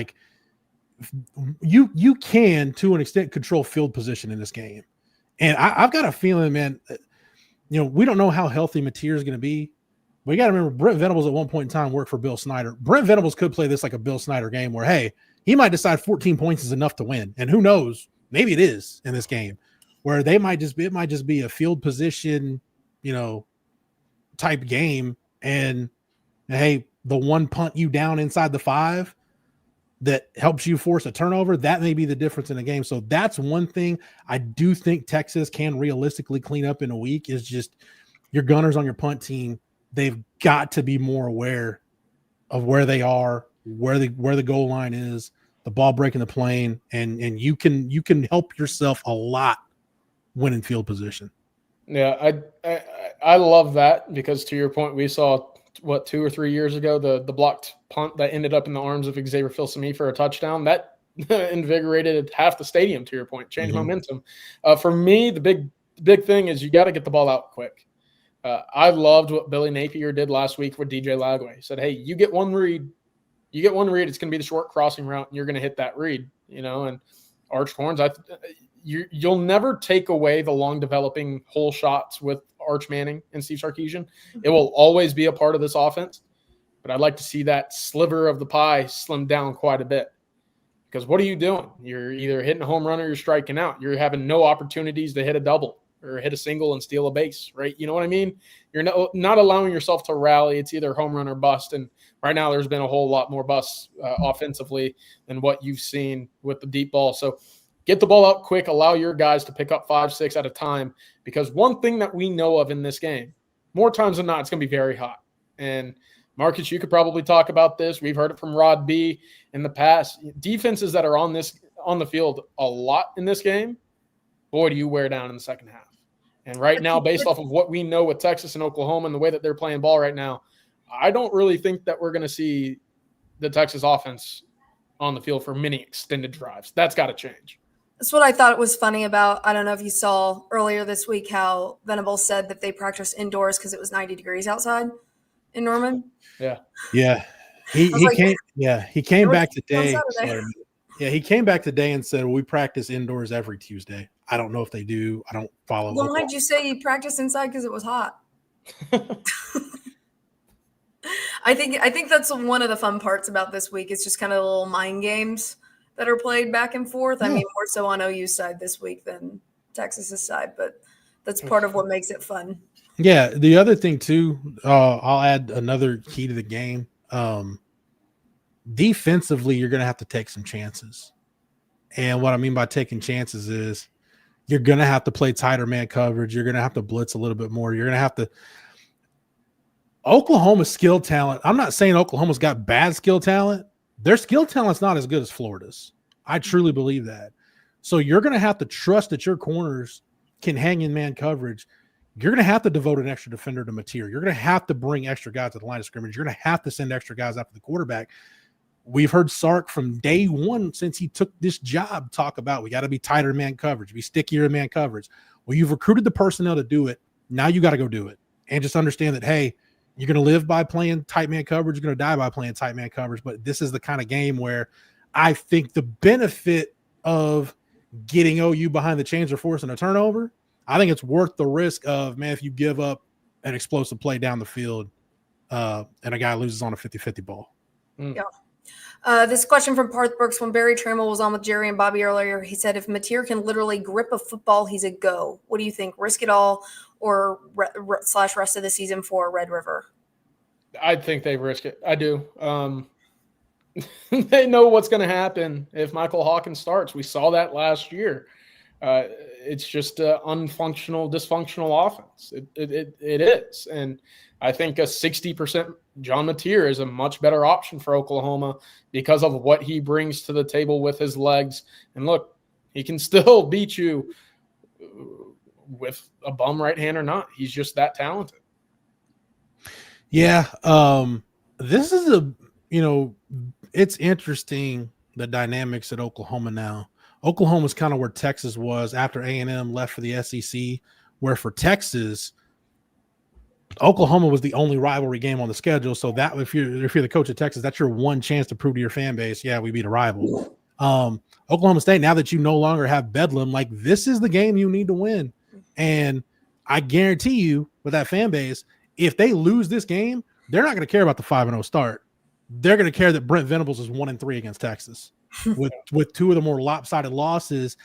you can, to an extent, control field position in this game. And I've got a feeling, man, we don't know how healthy Mateer is going to be. But you got to remember, Brent Venables at one point in time worked for Bill Snyder. Brent Venables could play this like a Bill Snyder game where, hey, he might decide 14 points is enough to win. And who knows? Maybe it is in this game where it might just be a field position, type game. And hey, the one punt you down inside the 5 that helps you force a turnover, that may be the difference in the game. So that's one thing I do think Texas can realistically clean up in a week is just your gunners on your punt team. They've got to be more aware of where they are, where the goal line is, the ball breaking the plane, and you can help yourself a lot when in field position. Yeah, I love that because, to your point, we saw 2 or 3 years ago, the blocked punt that ended up in the arms of Xavier Filsaime for a touchdown, that invigorated half the stadium, to your point, changed momentum. For me, the big thing is you got to get the ball out quick. I loved what Billy Napier did last week with DJ Lagway. He said, hey, you get one read, it's going to be the short crossing route, and you're going to hit that read, and Arch Horns, you'll never take away the long developing hole shots with Arch Manning and Steve Sarkisian. It will always be a part of this offense, but I'd like to see that sliver of the pie slim down quite a bit. Because what are you doing? You're either hitting a home run or you're striking out. You're having no opportunities to hit a double or hit a single and steal a base, right? You know what I mean? You're not allowing yourself to rally. It's either home run or bust. And right now there's been a whole lot more busts offensively than what you've seen with the deep ball. So get the ball out quick. Allow your guys to pick up 5, 6 at a time. Because one thing that we know of in this game, more times than not, it's going to be very hot. And Marcus, you could probably talk about this. We've heard it from Rod B in the past. Defenses that are on the field a lot in this game, boy, do you wear down in the second half. And right now, based off of what we know with Texas and Oklahoma and the way that they're playing ball right now, I don't really think that we're going to see the Texas offense on the field for many extended drives. That's got to change. That's what I thought was funny about, I don't know if you saw earlier this week how Venables said that they practiced indoors because it was 90 degrees outside in Norman. Yeah. He came back today. He came back today and said, well, we practice indoors every Tuesday. I don't know if they do. I don't follow. Well, why'd you say you practiced inside? Because it was hot. I think that's one of the fun parts about this week. It's just kind of little mind games that are played back and forth. Yeah. I mean, more so on OU's side this week than Texas's side, but that's part of what makes it fun. Yeah. The other thing too, I'll add another key to the game. Defensively, you're going to have to take some chances. And what I mean by taking chances is you're going to have to play tighter man coverage. You're going to have to blitz a little bit more. You're going to have to – Oklahoma's skill talent – I'm not saying Oklahoma's got bad skill talent. Their skill talent's not as good as Florida's. I truly believe that. So you're going to have to trust that your corners can hang in man coverage. You're going to have to devote an extra defender to material. You're going to have to bring extra guys to the line of scrimmage. You're going to have to send extra guys after the quarterback. We've heard Sark from day one since he took this job talk about we got to be tighter man coverage, be stickier in man coverage. Well, you've recruited the personnel to do it. Now you got to go do it. And just understand that, hey, you're going to live by playing tight man coverage. You're going to die by playing tight man coverage. But this is the kind of game where I think the benefit of getting OU behind the chains or forcing a turnover, I think it's worth the risk of, man, if you give up an explosive play down the field and a guy loses on a 50-50 ball. Yeah. This question from Parth Brooks. When Barry Trammell was on with Jerry and Bobby earlier, he said, if Mateer can literally grip a football, he's a go. What do you think? Risk it all or / rest of the season for Red River? I think they risk it. I do. They know what's going to happen if Michael Hawkins starts. We saw that last year. It's just an unfunctional, dysfunctional offense. It is. And I think a 60% John Mateer is a much better option for Oklahoma because of what he brings to the table with his legs. And look, he can still beat you with a bum right hand or not. He's just that talented. Yeah. This is it's interesting, the dynamics at Oklahoma now. Oklahoma's kind of where Texas was after A&M left for the SEC, where for Texas, Oklahoma was the only rivalry game on the schedule. So that if you're the coach of Texas, that's your one chance to prove to your fan base, yeah, we beat a rival. Oklahoma State, now that you no longer have Bedlam, like this is the game you need to win. And I guarantee you with that fan base, if they lose this game, they're not going to care about the 5-0 start. They're going to care that Brent Venables is 1-3 against Texas with two of the more lopsided losses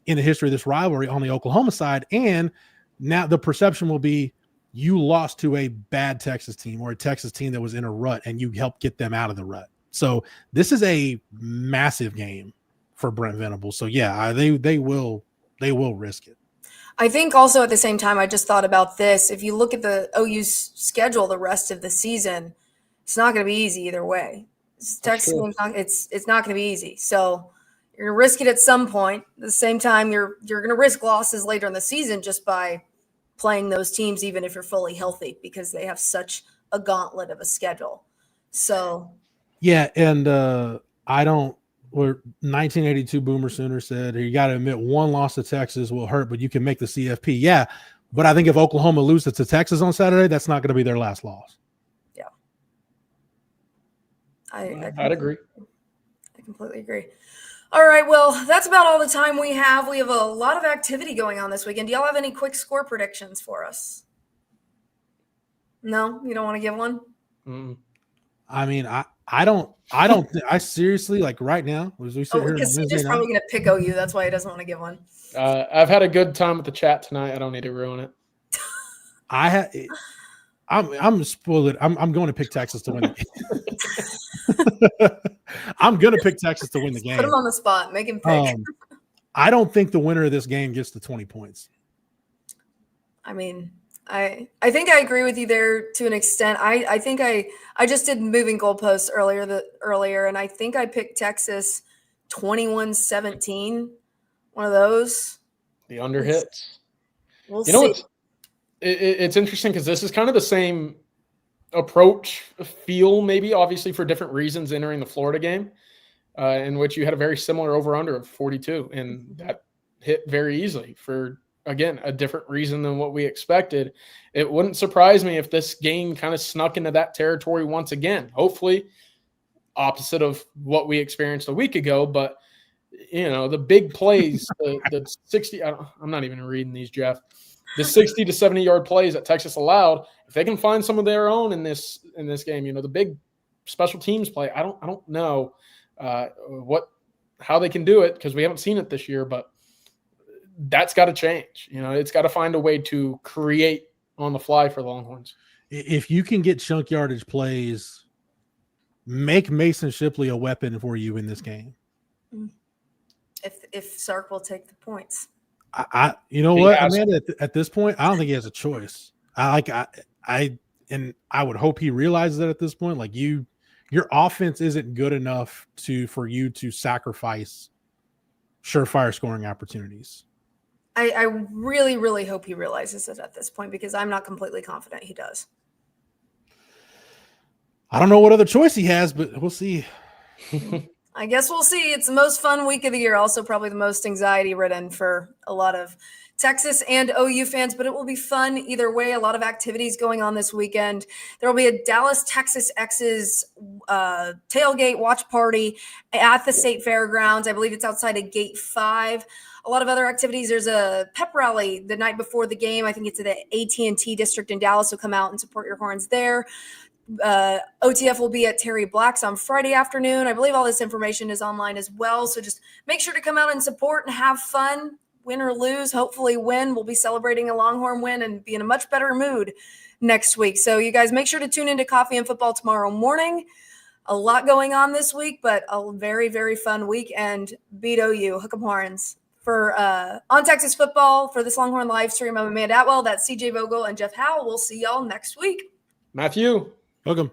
in the history of this rivalry on the Oklahoma side. And now the perception will be you lost to a bad Texas team or a Texas team that was in a rut and you helped get them out of the rut. So this is a massive game for Brent Venables. So yeah, they will risk it. I think also at the same time, I just thought about this. If you look at the OU's schedule the rest of the season, it's not going to be easy either way. Texas, it's not going to be easy. So you're going to risk it at some point. At the same time, you're going to risk losses later in the season just by playing those teams, even if you're fully healthy, because they have such a gauntlet of a schedule. So yeah, and where 1982 Boomer Sooner said, you got to admit one loss to Texas will hurt, but you can make the CFP. Yeah, but I think if Oklahoma loses to Texas on Saturday, that's not going to be their last loss. Yeah. I'd agree. I completely agree. All right, well, that's about all the time we have. We have a lot of activity going on this weekend. Do y'all have any quick score predictions for us? No? You don't want to give one? I mean, I seriously, like right now, as we sit here on because Wednesday CJ's night, probably going to pick OU. That's why he doesn't want to give one. I've had a good time with the chat tonight. I don't need to ruin it. I'm spoiled. I'm going to pick Texas to win the game. I'm going to pick Texas to win the game. Put him on the spot. Make him pick. I don't think the winner of this game gets to 20 points. I mean, I think I agree with you there to an extent. I think I just did moving goalposts earlier, and I think I picked Texas 21-17. One of those. The under hits. We'll see. It's interesting because this is kind of the same approach, feel maybe, obviously for different reasons entering the Florida game, in which you had a very similar over-under of 42, and that hit very easily for, again, a different reason than what we expected. It wouldn't surprise me if this game kind of snuck into that territory once again. Hopefully, opposite of what we experienced a week ago, but the big plays, the 60. I'm not even reading these, Jeff. The 60 to 70-yard plays that Texas allowed, if they can find some of their own in this game, the big special teams play. I don't know how they can do it because we haven't seen it this year, but that's got to change. It's got to find a way to create on the fly for the Longhorns. If you can get chunk yardage plays, make Mason Shipley a weapon for you in this game. If Sark will take the points. Amanda, at this point, I don't think he has a choice. I would hope he realizes that at this point, like your offense isn't good enough for you to sacrifice surefire scoring opportunities. I really, really hope he realizes it at this point because I'm not completely confident he does. I don't know what other choice he has, but we'll see. I guess we'll see. It's the most fun week of the year. Also probably the most anxiety ridden for a lot of Texas and OU fans, but it will be fun either way. A lot of activities going on this weekend. There will be a Dallas, Texas X's tailgate watch party at the State Fairgrounds. I believe it's outside of Gate 5. A lot of other activities. There's a pep rally the night before the game. I think it's at the AT&T district in Dallas, so come out and support your Horns there. OTF will be at Terry Black's on Friday afternoon. I believe all this information is online as well. So just make sure to come out and support and have fun, win or lose. Hopefully win. We'll be celebrating a Longhorn win and be in a much better mood next week. So you guys make sure to tune into Coffee and Football tomorrow morning. A lot going on this week, but a very, very fun week. And beat OU, hook 'em horns. For On Texas Football, for this Longhorn live stream, I'm Amanda Atwell. That's CJ Vogel and Jeff Howe. We'll see y'all next week. Matthew. Welcome.